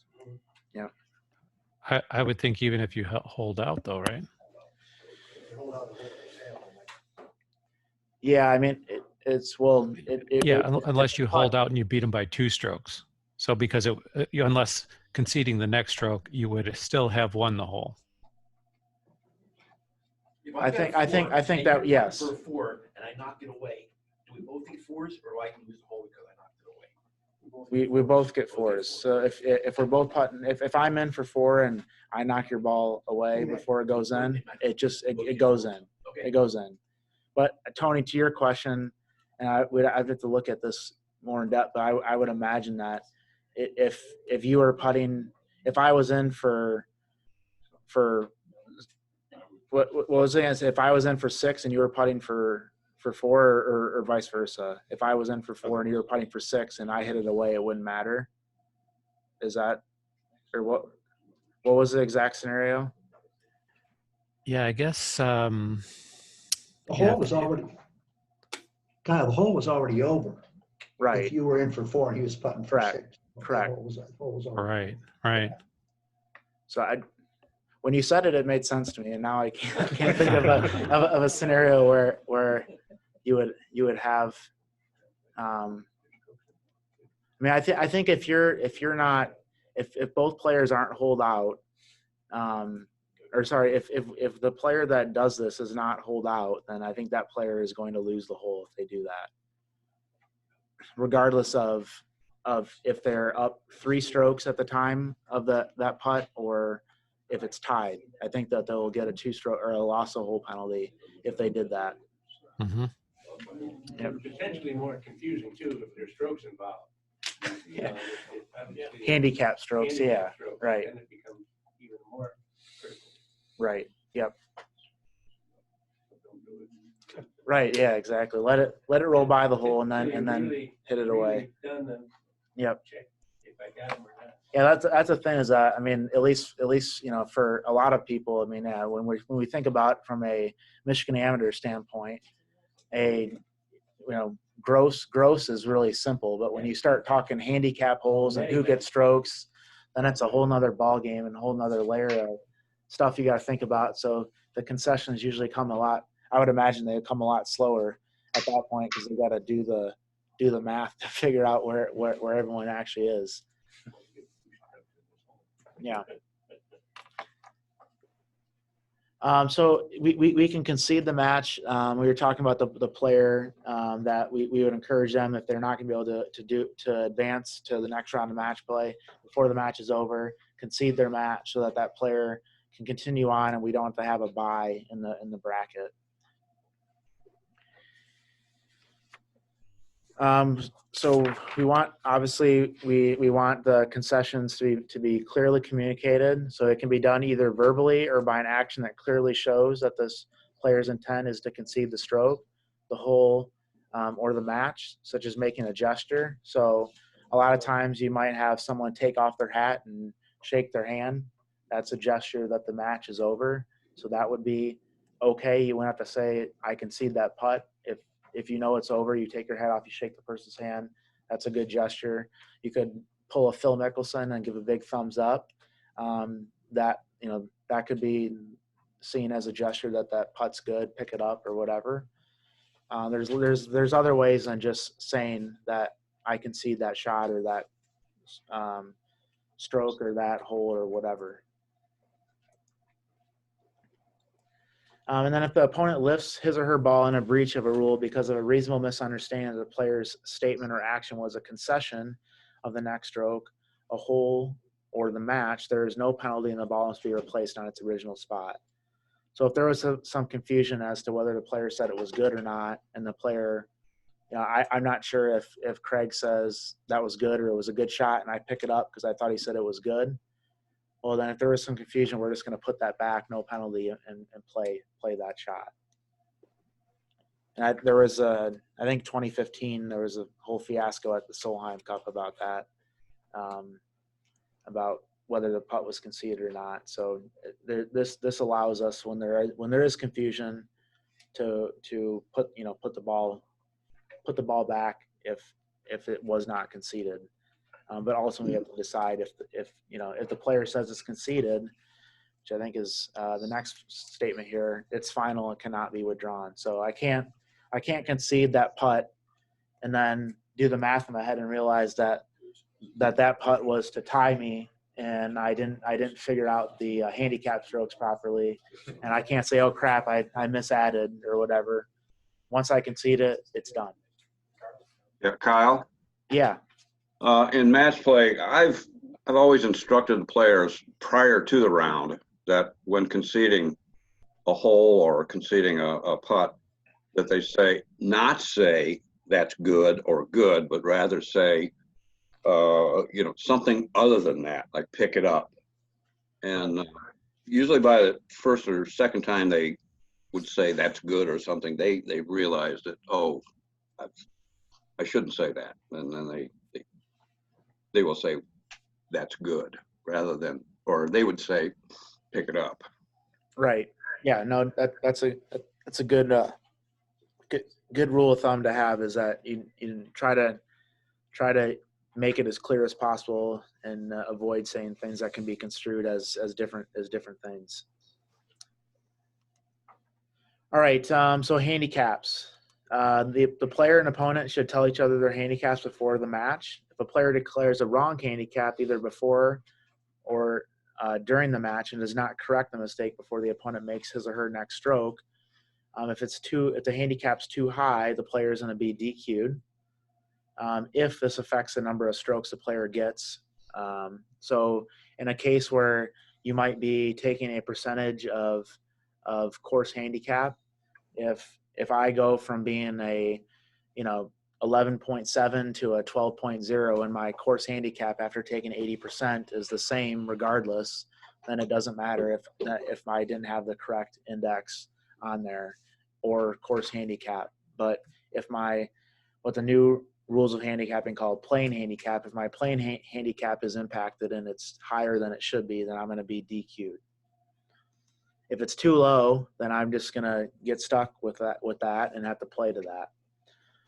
Yeah. I would think even if you hold out, though, right? Yeah, unless you hold out and you beat them by 2 strokes. So because unless conceding the next stroke, you would still have won the hole. I think that yes. For 4 and I knock it away, do we both get 4s, or do I can lose the hole because I knocked it away? We both get 4s. So if we're both putting, if I'm in for 4 and I knock your ball away before it goes in, it goes in. It goes in. But Tony, to your question, and I'd have to look at this more in depth, but I would imagine that if you were putting, if I was in for what was I gonna say? If I was in for 6 and you were putting for 4, or vice versa. If I was in for 4 and you were putting for 6 and I hit it away, it wouldn't matter. Is that, or what was the exact scenario? Yeah, I guess. The hole was already, Kyle, the hole was already over. Right. If you were in for 4 and he was putting for 6. Correct. The hole was over. Right. So when you said it, it made sense to me, and now I can't think of a scenario where you would have. I think if both players aren't holed out, if the player that does this is not holed out, then I think that player is going to lose the hole if they do that, regardless of if they're up 3 strokes at the time of that putt or if it's tied. I think that they'll get a 2-stroke or a loss of hole penalty if they did that. Mm-hmm. Yep. Potentially more confusing too if there's strokes involved. Yeah. Handicap strokes. Yeah. Strokes, Right. then it becomes even more critical. Right. Yep. Right. Yeah. Exactly. Let it roll by the hole and then hit it away. Yep. If I got them or not. Yeah, that's the thing is that at least for a lot of people, when we think about it from a Michigan amateur standpoint, gross is really simple, but when you start talking handicap holes and who gets strokes, then it's a whole nother ball game and a whole nother layer of stuff you got to think about. So the concessions usually come a lot I would imagine they would come a lot slower at that point because they got to do the math to figure out where everyone actually is. Yeah. So we can concede the match. We were talking about the player that we would encourage them if they're not going to be able to advance to the next round of match play before the match is over, concede their match so that player can continue on and we don't have to have a bye in the bracket. So we want, obviously, we want the concessions to be clearly communicated. So it can be done either verbally or by an action that clearly shows that this player's intent is to concede the stroke, the hole, or the match, such as making a gesture. So a lot of times you might have someone take off their hat and shake their hand. That's a gesture that the match is over. So that would be okay. You wouldn't have to say, I concede that putt. If you know it's over, you take your hat off, you shake the person's hand. That's a good gesture. You could pull a Phil Mickelson and give a big thumbs up. That could be seen as a gesture that putt's good, pick it up or whatever. There's other ways than just saying that I concede that shot or that stroke or that hole or whatever. And then if the opponent lifts his or her ball in a breach of a rule because of a reasonable misunderstanding of the player's statement or action was a concession of the next stroke, a hole, or the match, there is no penalty and the ball must be replaced on its original spot. So if there was some confusion as to whether the player said it was good or not, and the player, I'm not sure if Craig says that was good or it was a good shot and I pick it up because I thought he said it was good. Well, then if there was some confusion, we're just going to put that back, no penalty, and play that shot. And there was I think 2015, there was a whole fiasco at the Solheim Cup about that, about whether the putt was conceded or not. So this allows us when there is confusion to put the ball back if it was not conceded. But also we have to decide if the player says it's conceded, which I think is the next statement here, it's final and cannot be withdrawn. So I can't concede that putt and then do the math in my head and realize that putt was to tie me and I didn't figure out the handicap strokes properly, and I can't say, oh crap, I misadded or whatever. Once I concede it, it's done. Yeah, Kyle? Yeah. In match play, I've always instructed the players prior to the round that when conceding a hole or conceding a putt, that they not say that's good or good, but rather say, something other than that, like pick it up. And usually by the first or second time they would say that's good or something, they realized that, oh, I shouldn't say that. And then they will say that's good rather than, or they would say pick it up. Right. Yeah. No, that's a good rule of thumb to have, is that you try to make it as clear as possible and avoid saying things that can be construed as different things. All right. So handicaps. The player and opponent should tell each other their handicaps before the match. If a player declares a wrong handicap either before or during the match and does not correct the mistake before the opponent makes his or her next stroke, if the handicap's too high, the player is going to be DQ'd. If this affects the number of strokes the player gets. So in a case where you might be taking a percentage of course handicap, if I go from being a 11.7 to a 12.0 and my course handicap after taking 80% is the same regardless, then it doesn't matter if I didn't have the correct index on there or course handicap. But if what the new rules of handicapping called plane handicap, if my plane handicap is impacted and it's higher than it should be, then I'm going to be DQ'd. If it's too low, then I'm just going to get stuck with that and have to play to that.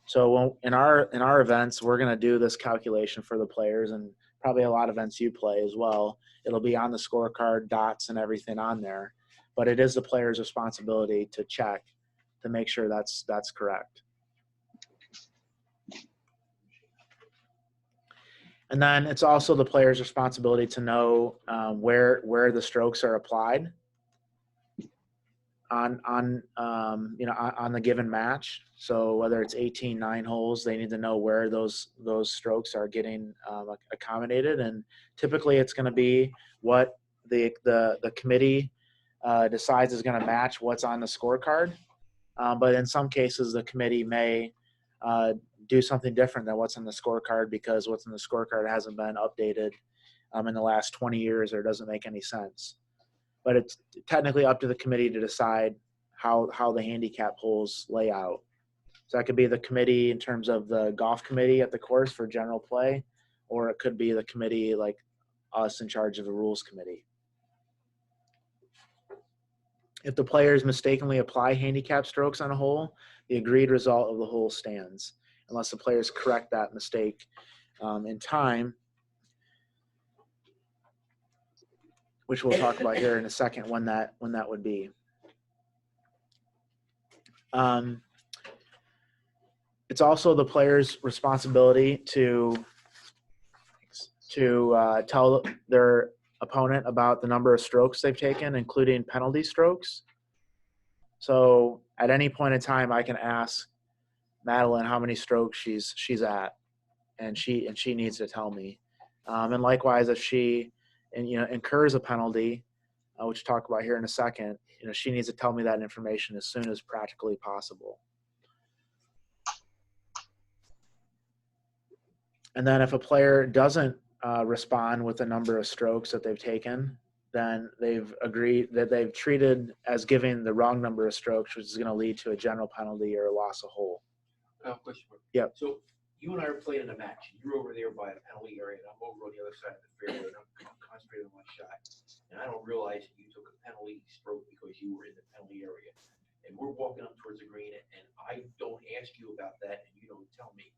So in our events, we're going to do this calculation for the players, and probably a lot of events you play as well. It'll be on the scorecard, dots and everything on there, but it is the player's responsibility to check to make sure that's correct. And then it's also the player's responsibility to know where the strokes are applied on the given match. So whether it's 18 9-holes, they need to know where those strokes are getting accommodated. And typically it's going to be what the committee decides is going to match what's on the scorecard. But in some cases, the committee may do something different than what's on the scorecard because what's on the scorecard hasn't been updated in the last 20 years or doesn't make any sense. But it's technically up to the committee to decide how the handicap holes lay out. So that could be the committee in terms of the golf committee at the course for general play, or it could be the committee like us in charge of the rules committee. If the players mistakenly apply handicap strokes on a hole, the agreed result of the hole stands, unless the players correct that mistake in time, which we'll talk about here in a second when that would be. It's also the player's responsibility to tell their opponent about the number of strokes they've taken, including penalty strokes. So at any point in time, I can ask Madeline how many strokes she's at, and she needs to tell me. And likewise, if she incurs a penalty, which we'll talk about here in a second, she needs to tell me that information as soon as practically possible. And then if a player doesn't respond with the number of strokes that they've taken, then they've agreed that they've treated as giving the wrong number of strokes, which is going to lead to a general penalty or a loss of hole. Question. Yep. So you and I are playing in a match. You're over there by a penalty area, and I'm over on the other side of the fairway, and I'm concentrating on my shot. And I don't realize that you took a penalty stroke because you were in the penalty area. And we're walking up towards the green, and I don't ask you about that, and you don't tell me.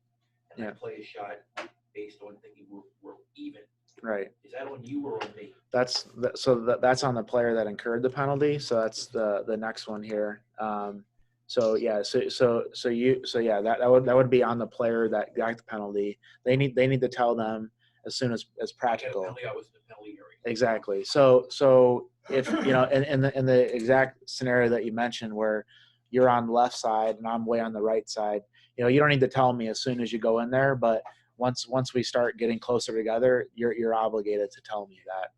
And I play a shot based on thinking we're even. Right. Is that on you or on me? That's on the player that incurred the penalty. So that's the next one here. So that would be on the player that got the penalty. They need to tell them as soon as practical. I was in the penalty area. Exactly. So if in the exact scenario that you mentioned where you're on the left side and I'm way on the right side, you don't need to tell me as soon as you go in there, but once we start getting closer together, you're obligated to tell me that.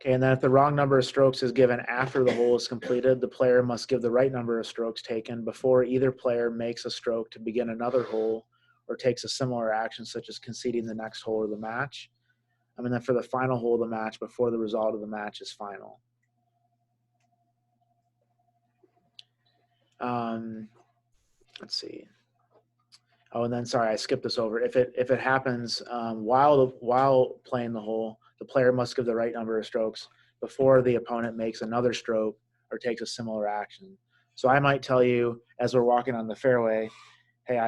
Okay, and then if the wrong number of strokes is given after the hole is completed, the player must give the right number of strokes taken before either player makes a stroke to begin another hole or takes a similar action such as conceding the next hole of the match. And then for the final hole of the match before the result of the match is final. Let's see. Oh, and then sorry, I skipped this over. If it happens while playing the hole, the player must give the right number of strokes before the opponent makes another stroke or takes a similar action. So I might tell you as we're walking on the fairway, hey,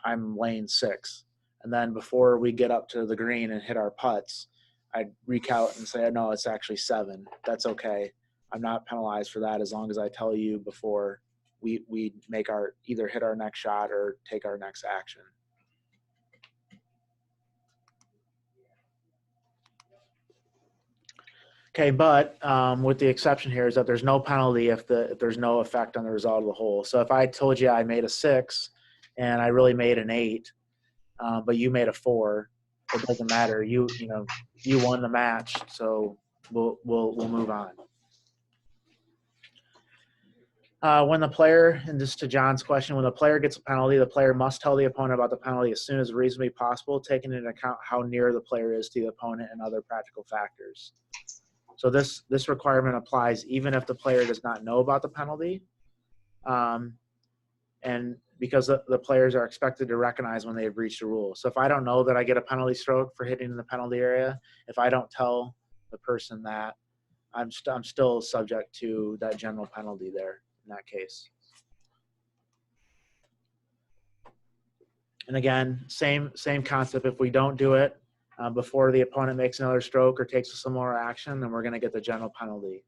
I'm lane 6, and then before we get up to the green and hit our putts, I'd recount and say, no, it's actually 7. That's okay. I'm not penalized for that as long as I tell you before we make either hit our next shot or take our next action. Okay, but with the exception here is that there's no penalty if there's no effect on the result of the hole. So if I told you I made a 6 and I really made an 8, but you made a 4, it doesn't matter. You won the match, so we'll move on. When the player, and just to John's question, when the player gets a penalty, the player must tell the opponent about the penalty as soon as reasonably possible, taking into account how near the player is to the opponent and other practical factors. So this requirement applies even if the player does not know about the penalty, and because the players are expected to recognize when they've breached a rule. So if I don't know that I get a penalty stroke for hitting in the penalty area, if I don't tell the person that, I'm still subject to that general penalty there in that case. And again, same concept. If we don't do it, before the opponent makes another stroke or takes a similar action, then we're going to get the general penalty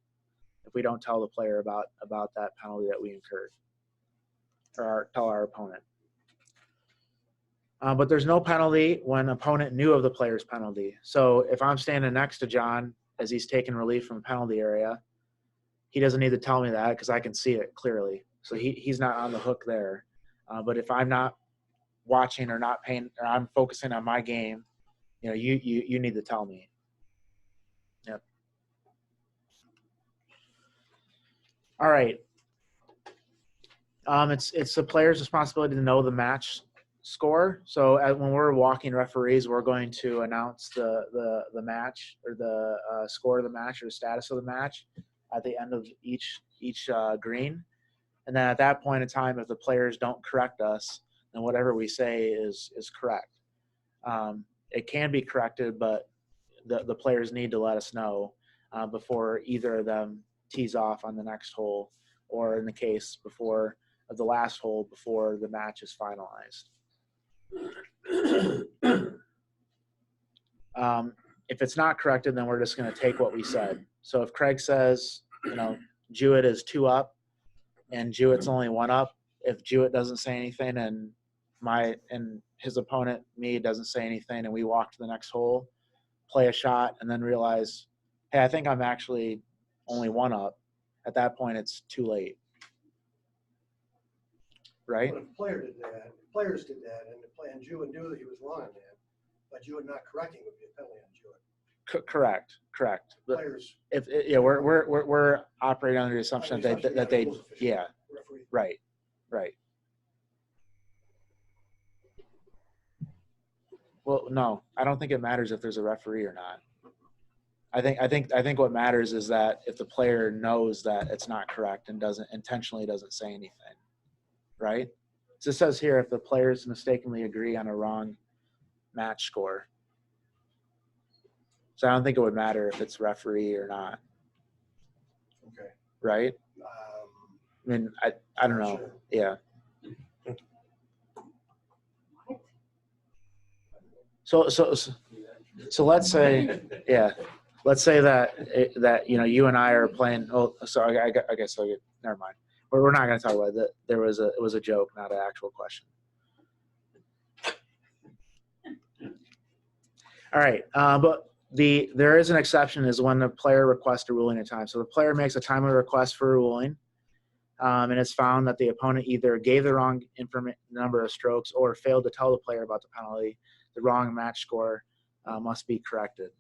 if we don't tell the player about that penalty that we incurred, or tell our opponent. But there's no penalty when opponent knew of the player's penalty. So if I'm standing next to John as he's taking relief from a penalty area, he doesn't need to tell me that because I can see it clearly. So he's not on the hook there. But if I'm not watching or not paying, or I'm focusing on my game, you need to tell me. Yep. All right. It's the player's responsibility to know the match score. So when we're walking referees, we're going to announce the match, or the score of the match, or the status of the match at the end of each green. And then at that point in time, if the players don't correct us, then whatever we say is correct. It can be corrected, but the players need to let us know before either of them tees off on the next hole, or in the case before the last hole before the match is finalized. If it's not corrected, then we're just going to take what we said. So if Craig says, Jewett is 2 up and Jewett's only 1 up, if Jewett doesn't say anything and his opponent, me, doesn't say anything, and we walk to the next hole, play a shot, and then realize, hey, I think I'm actually only 1 up, at that point it's too late. Right? But if players did that, and Jewett knew that he was wrong on that, but Jewett not correcting would be a penalty on Jewett. Correct. But Players. We're operating under the assumption that they yeah. Right. Well, no, I don't think it matters if there's a referee or not. I think what matters is that if the player knows that it's not correct and intentionally doesn't say anything, right? So it says here, if the players mistakenly agree on a wrong match score. So I don't think it would matter if it's referee or not. Okay. Right? I mean, I don't know. Sure. Yeah. So let's say, let's say that you and I are playing. Oh, sorry, I guess never mind. We're not going to talk about it. It was a joke, not an actual question. All right, but there is an exception, is when the player requests a ruling at a time. So the player makes a timely request for a ruling, and it's found that the opponent either gave the wrong number of strokes or failed to tell the player about the penalty. The wrong match score must be corrected.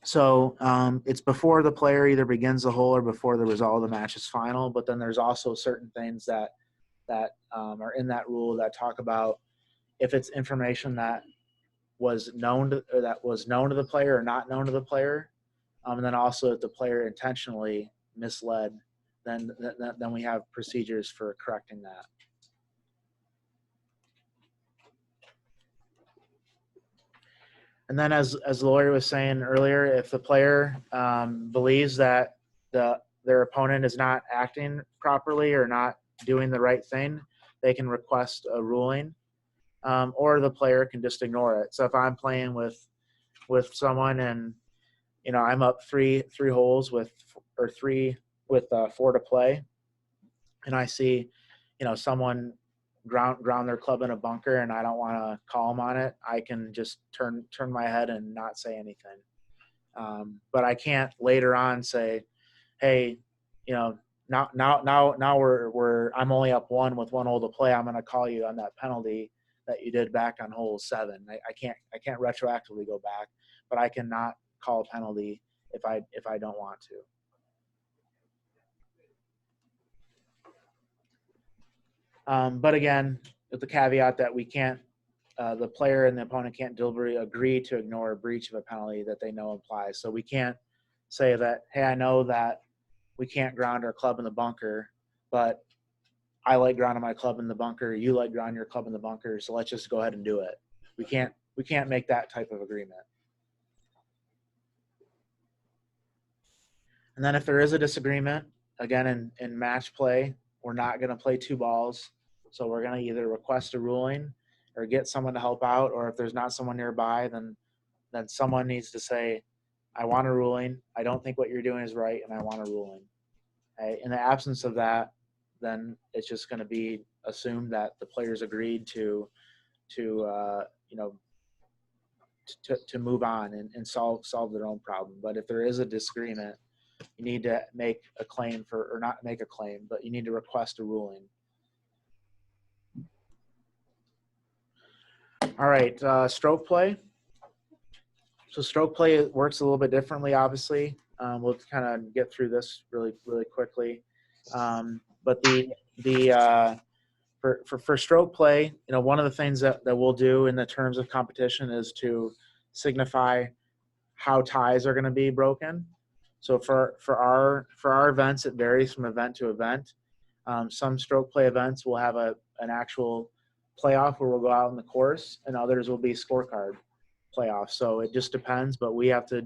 So it's before the player either begins the hole or before the result of the match is final. But then there's also certain things that are in that rule that talk about if it's information that was known to the player or not known to the player, and then also if the player intentionally misled, then we have procedures for correcting that. And then as the lawyer was saying earlier, if the player believes that their opponent is not acting properly or not doing the right thing, they can request a ruling, or the player can just ignore it. So if I'm playing with someone and I'm up three holes with 4 to play, and I see someone ground their club in a bunker and I don't want to call them on it, I can just turn my head and not say anything. But I can't later on say, hey, now I'm only up 1 with 1 hole to play. I'm going to call you on that penalty that you did back on hole 7. I can't retroactively go back, but I cannot call a penalty if I don't want to. But again, with the caveat that we can't, the player and the opponent can't deliberately agree to ignore a breach of a penalty that they know implies. So we can't say that, hey, I know that we can't ground our club in the bunker, but I like grounding my club in the bunker, you like grounding your club in the bunker, so let's just go ahead and do it. We can't make that type of agreement. And then if there is a disagreement, again, in match play, we're not going to play 2 balls. So we're going to either request a ruling or get someone to help out, or if there's not someone nearby, then someone needs to say, I want a ruling, I don't think what you're doing is right, and I want a ruling. Okay? In the absence of that, then it's just going to be assumed that the players agreed to move on and solve their own problem. But if there is a disagreement, you need to make a claim for, or not make a claim, but you need to request a ruling. All right, stroke play. So stroke play works a little bit differently, obviously. We'll kind of get through this really quickly. But for stroke play, one of the things that we'll do in the terms of competition is to signify how ties are going to be broken. So for our events, it varies from event to event. Some stroke play events will have an actual playoff where we'll go out on the course, and others will be scorecard playoffs. So it just depends, but we have to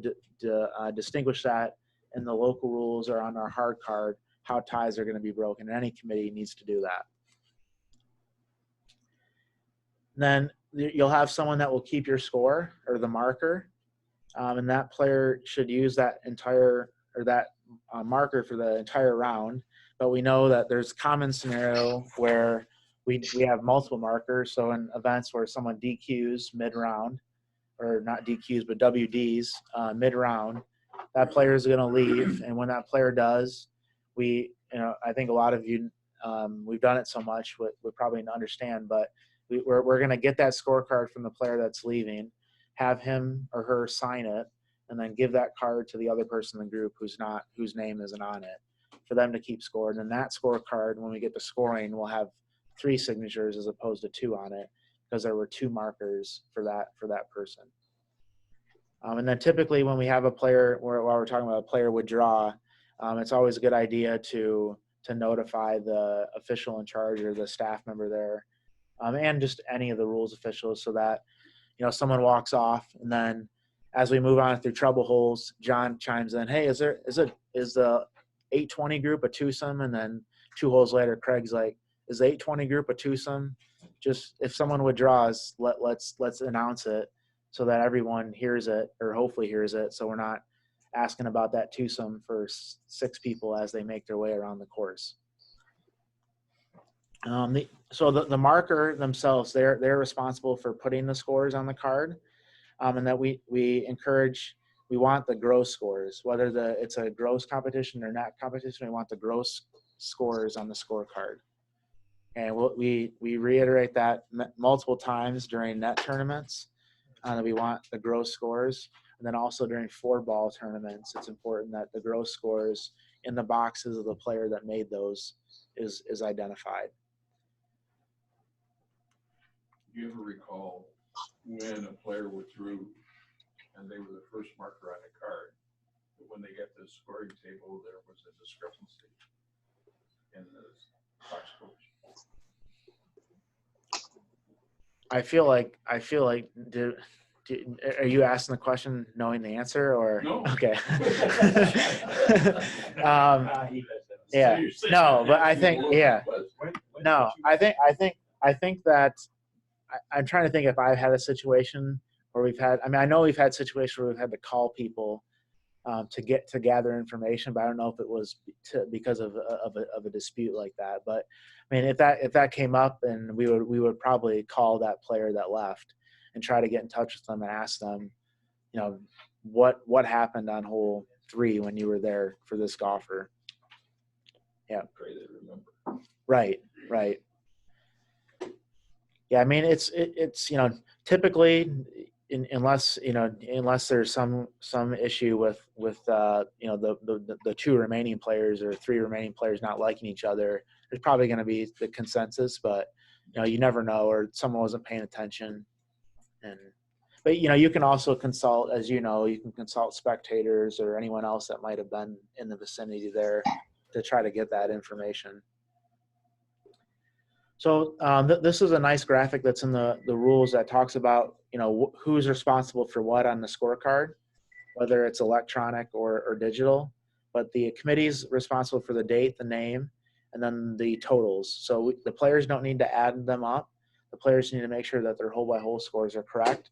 distinguish that in the local rules or on our hard card, how ties are going to be broken. And any committee needs to do that. Then you'll have someone that will keep your score or the marker, and that player should use that marker for the entire round. But we know that there's a common scenario where we have multiple markers. So in events where someone DQs mid-round, or not DQs, but WDs mid-round, that player is going to leave. And when that player does, I think a lot of you, we've done it so much, we probably understand, but we're going to get that scorecard from the player that's leaving, have him or her sign it, and then give that card to the other person in the group whose name isn't on it, for them to keep score. And then that scorecard, when we get to scoring, will have 3 signatures as opposed to 2 on it, because there were 2 markers for that person. And then typically when we have a player, while we're talking about a player withdraw, it's always a good idea to notify the official in charge or the staff member there, and just any of the rules officials, so that someone walks off, and then as we move on through trouble holes, John chimes in, hey, is the 820 group a twosome? And then 2 holes later, Craig's like, is the 820 group a twosome? Just if someone withdraws, let's announce it so that everyone hears it, or hopefully hears it, so we're not asking about that twosome for 6 people as they make their way around the course. So the marker themselves, they're responsible for putting the scores on the card, and that we want the gross scores, whether it's a gross competition or net competition. We want the gross scores on the scorecard, and we reiterate that multiple times during net tournaments, that we want the gross scores, and then also during 4-ball tournaments, it's important that the gross scores in the boxes of the player that made those is identified. Do you ever recall when a player withdrew and they were the first marker on the card, but when they got to the scoring table, there was a discrepancy in the box scores? I feel like are you asking the question knowing the answer, or no? Okay. Yeah. No, but I think No, I think that I'm trying to think if I've had a situation where I know we've had situations where we've had to call people to gather information, but I don't know if it was because of a dispute like that. But I mean, if that came up, and we would probably call that player that left and try to get in touch with them and ask them, what happened on hole 3 when you were there for this golfer. Yeah. Pray they remember. Right. Yeah, I mean, it's typically, unless there's some issue with the 2 remaining players or 3 remaining players not liking each other, there's probably going to be the consensus, but you never know, or someone wasn't paying attention. But you can also consult, as you can consult spectators or anyone else that might have been in the vicinity there to try to get that information. So this is a nice graphic that's in the rules that talks about who's responsible for what on the scorecard, whether it's electronic or digital. But the committee's responsible for the date, the name, and then the totals. So the players don't need to add them up. The players need to make sure that their hole by hole scores are correct.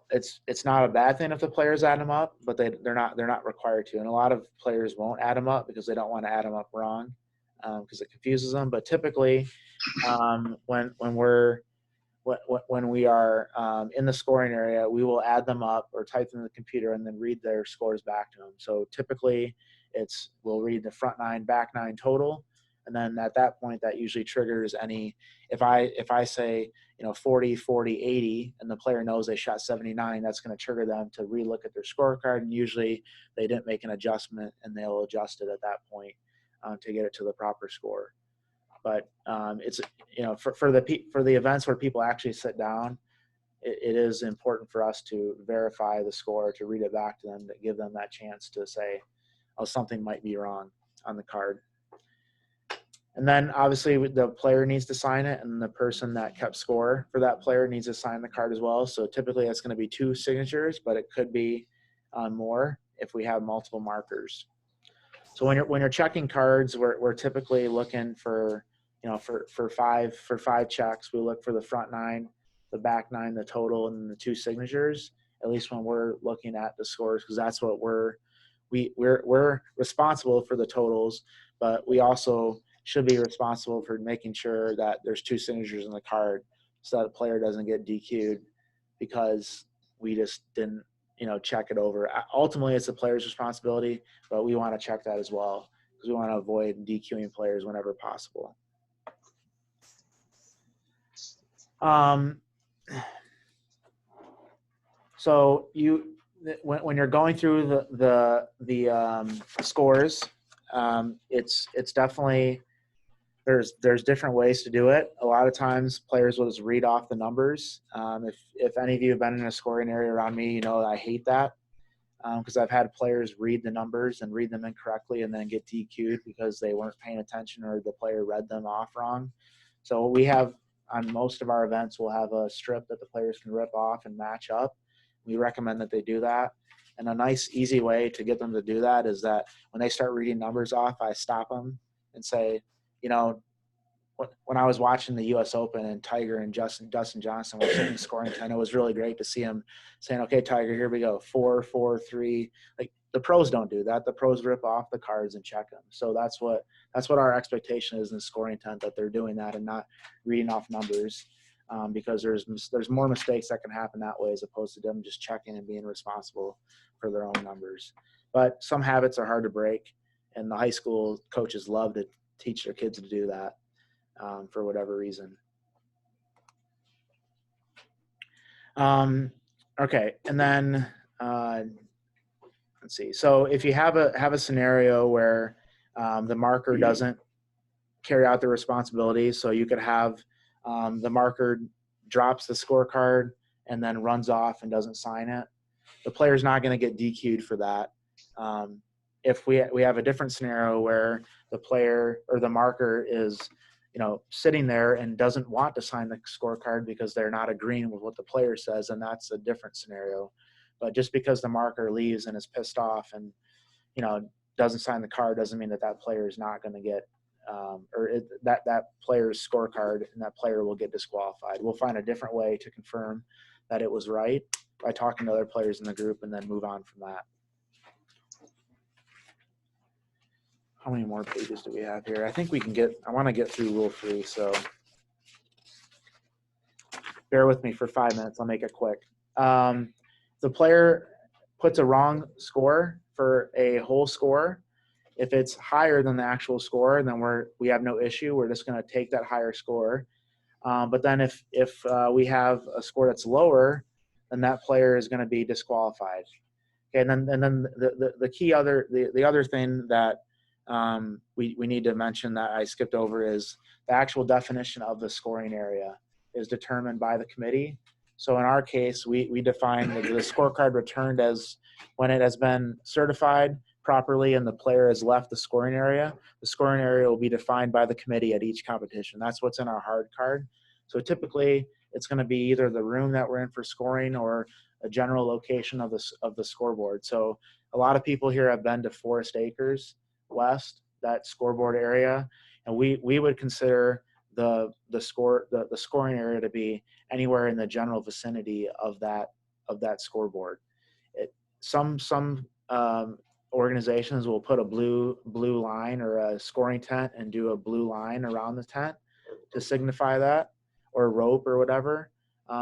It's not a bad thing if the players add them up, but they're not required to. And a lot of players won't add them up because they don't want to add them up wrong, because it confuses them. But typically, when we are in the scoring area, we will add them up or type them in the computer and then read their scores back to them. So typically, we'll read the front 9, back 9 total, and then at that point, that usually triggers any. If I say 40, 40, 80, and the player knows they shot 79, that's going to trigger them to relook at their scorecard, and usually they didn't make an adjustment, and they'll adjust it at that point to get it to the proper score. But it's for the events where people actually sit down, it is important for us to verify the score, to read it back to them, to give them that chance to say, oh, something might be wrong on the card. And then obviously the player needs to sign it, and the person that kept score for that player needs to sign the card as well. So typically it's going to be 2 signatures, but it could be more if we have multiple markers. So when you're checking cards, we're typically looking for for five checks. We look for the front 9, the back 9, the total, and the 2 signatures. At least when we're looking at the scores, because that's what we're responsible for the totals, but we also should be responsible for making sure that there's 2 signatures in the card, so that the player doesn't get DQ'd because we just didn't check it over. Ultimately, it's the player's responsibility, but we want to check that as well because we want to avoid DQing players whenever possible. So when you're going through the scores, it's definitely there's different ways to do it. A lot of times players will just read off the numbers. If any of you have been in a scoring area around me, you know I hate that because I've had players read the numbers and read them incorrectly and then get DQ'd because they weren't paying attention or the player read them off wrong. So we have, on most of our events, we'll have a strip that the players can rip off and match up. We recommend that they do that. And a nice, easy way to get them to do that is that when they start reading numbers off, I stop them and say, when I was watching the U.S. Open and Tiger and Dustin Johnson were sitting scoring 10, it was really great to see him saying, okay, Tiger, here we go, 4, 4, 3. Like, the pros don't do that. The pros rip off the cards and check them. So that's what our expectation is in scoring intent, that they're doing that and not reading off numbers, because there's more mistakes that can happen that way as opposed to them just checking and being responsible for their own numbers. But some habits are hard to break, and the high school coaches love to teach their kids to do that for whatever reason. Okay, and then let's see. So if you have a scenario where the marker doesn't carry out their responsibilities, so you could have the marker drops the scorecard and then runs off and doesn't sign it. The player's not going to get DQ'd for that. If we have a different scenario where the player or the marker is sitting there and doesn't want to sign the scorecard because they're not agreeing with what the player says, and that's a different scenario. But just because the marker leaves and is pissed off and doesn't sign the card doesn't mean that player is not going to get that player's scorecard, and that player will get disqualified. We'll find a different way to confirm that it was right by talking to other players in the group and then move on from that. How many more pages do we have here? I think we can I want to get through Rule 3, so bear with me for 5 minutes. I'll make it quick. The player puts a wrong score for a whole score. If it's higher than the actual score, then we have no issue. We're just going to take that higher score. But then if we have a score that's lower, then that player is going to be disqualified. Okay, and then the other thing that we need to mention that I skipped over is the actual definition of the scoring area is determined by the committee. So in our case, we define the scorecard returned as when it has been certified properly and the player has left the scoring area. The scoring area will be defined by the committee at each competition. That's what's in our hard card. So typically, it's going to be either the room that we're in for scoring or a general location of the scoreboard. So a lot of people here have been to Forest Acres West, that scoreboard area, and we would consider the scoring area to be anywhere in the general vicinity of that scoreboard. Some organizations will put a blue line or a scoring tent and do a blue line around the tent to signify that, or rope or whatever.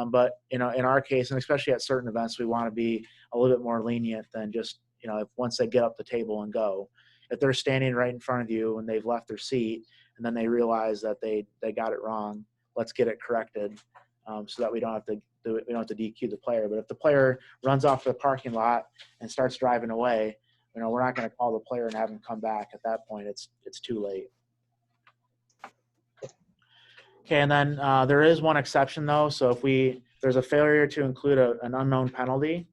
But in our case, and especially at certain events, we want to be a little bit more lenient than just, if once they get up the table and go. If they're standing right in front of you and they've left their seat and then they realize that they got it wrong, let's get it corrected, so that we don't have to DQ the player. But if the player runs off to the parking lot and starts driving away, we're not going to call the player and have him come back. At that point, it's too late. Okay, and then there is one exception though. So if there's a failure to include an unknown penalty,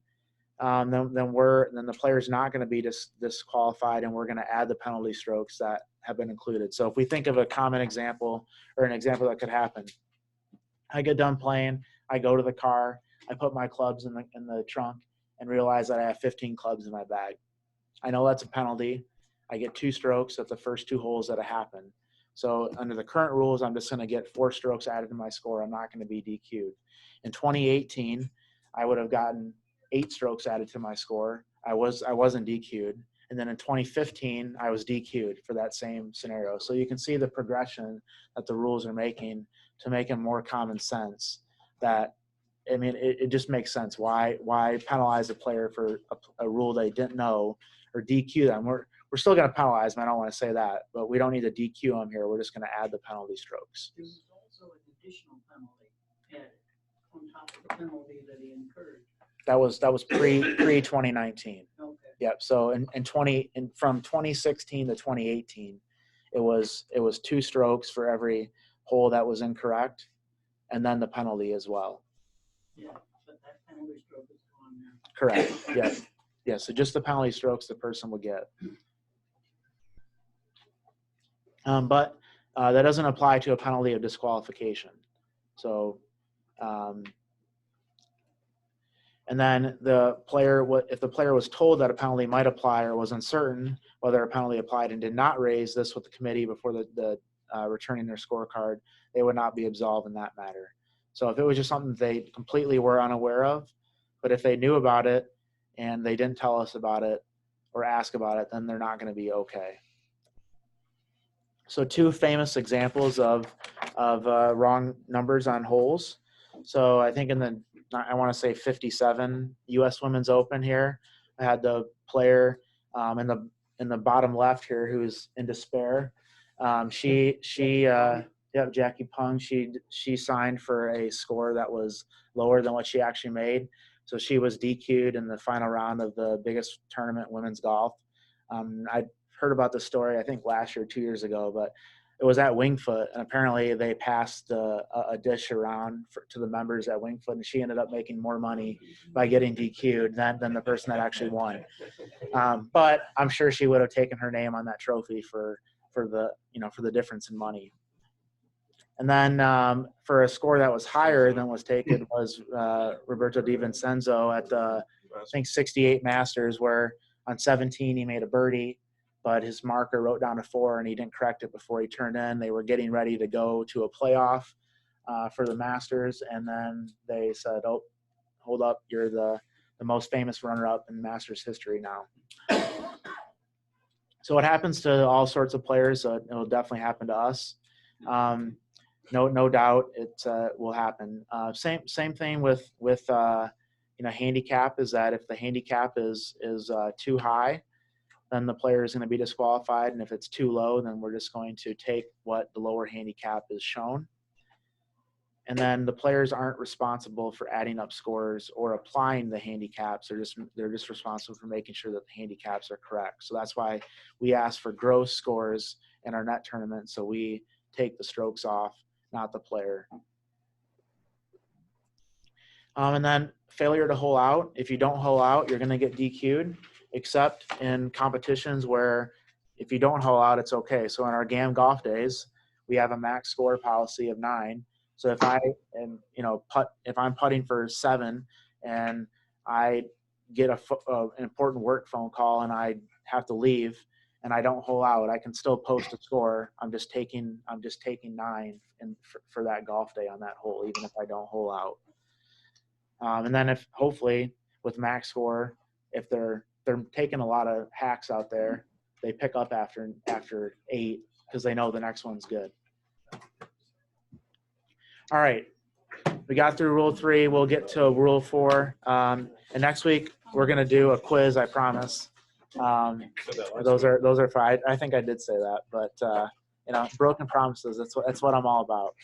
then the player's not going to be disqualified, and we're going to add the penalty strokes that have been included. So if we think of a common example, or an example that could happen, I get done playing, I go to the car, I put my clubs in the trunk, and realize that I have 15 clubs in my bag. I know that's a penalty. I get 2 strokes at the first 2 holes that happen. So under the current rules, I'm just going to get 4 strokes added to my score. I'm not going to be DQ'd. In 2018, I would have gotten 8 strokes added to my score. I wasn't DQ'd. And then in 2015, I was DQ'd for that same scenario. So you can see the progression that the rules are making to make it more common sense. That, I mean, it just makes sense. Why penalize a player for a rule they didn't know, or DQ them? We're still going to penalize them. I don't want to say that, but we don't need to DQ them here. We're just going to add the penalty strokes. There's also an additional penalty added on top of the penalty that he incurred. That was pre 2019. Okay. Yep. So from 2016 to 2018, it was 2 strokes for every hole that was incorrect, and then the penalty as well. Yeah, but that penalty stroke is gone now. Correct. Yeah. Yeah. So just the penalty strokes the person would get. But that doesn't apply to a penalty of disqualification. So, and then if the player was told that a penalty might apply or was uncertain whether a penalty applied and did not raise this with the committee before the returning their scorecard, they would not be absolved in that matter. So if it was just something they completely were unaware of, but if they knew about it and they didn't tell us about it or ask about it, then they're not going to be okay. So 2 famous examples of wrong numbers on holes. So I think I want to say 57 U.S. Women's Open here, I had the player in the bottom left here who's in despair. Jackie Pung. She signed for a score that was lower than what she actually made, so she was DQ'd in the final round of the biggest tournament in women's golf. I heard about the story, I think last year, 2 years ago, but it was at Wingfoot, and apparently they passed a dish around to the members at Wingfoot, and she ended up making more money by getting DQ'd than the person that actually won. But I'm sure she would have taken her name on that trophy for the difference in money. And then for a score that was higher than was taken was Roberto Di Vincenzo at the, I think, 68 Masters, where on 17 he made a birdie, but his marker wrote down a 4 and he didn't correct it before he turned in. They were getting ready to go to a playoff for the Masters, and then they said, "Oh, hold up, you're the most famous runner-up in Masters history now." So it happens to all sorts of players. It'll definitely happen to us. No doubt it will happen. Same thing with handicap, is that if the handicap is too high, then the player is going to be disqualified, and if it's too low, then we're just going to take what the lower handicap is shown. And then the players aren't responsible for adding up scores or applying the handicaps. They're just responsible for making sure that the handicaps are correct. So that's why we ask for gross scores in our net tournament, so we take the strokes off, not the player. And then failure to hole out. If you don't hole out, you're going to get DQ'd, except in competitions where if you don't hole out, it's okay. So in our GAM golf days, we have a max score policy of 9. So if I am, if I'm putting for 7 and I get an important work phone call and I have to leave, and I don't hole out, I can still post a score. I'm just taking 9 for that golf day on that hole, even if I don't hole out. And then if hopefully with max score, if they're taking a lot of hacks out there, they pick up after 8 because they know the next one's good. All right, we got through rule 3. We'll get to rule 4. And next week we're gonna do a quiz, I promise. Those are fine. I think I did say that, but broken promises. That's what I'm all about.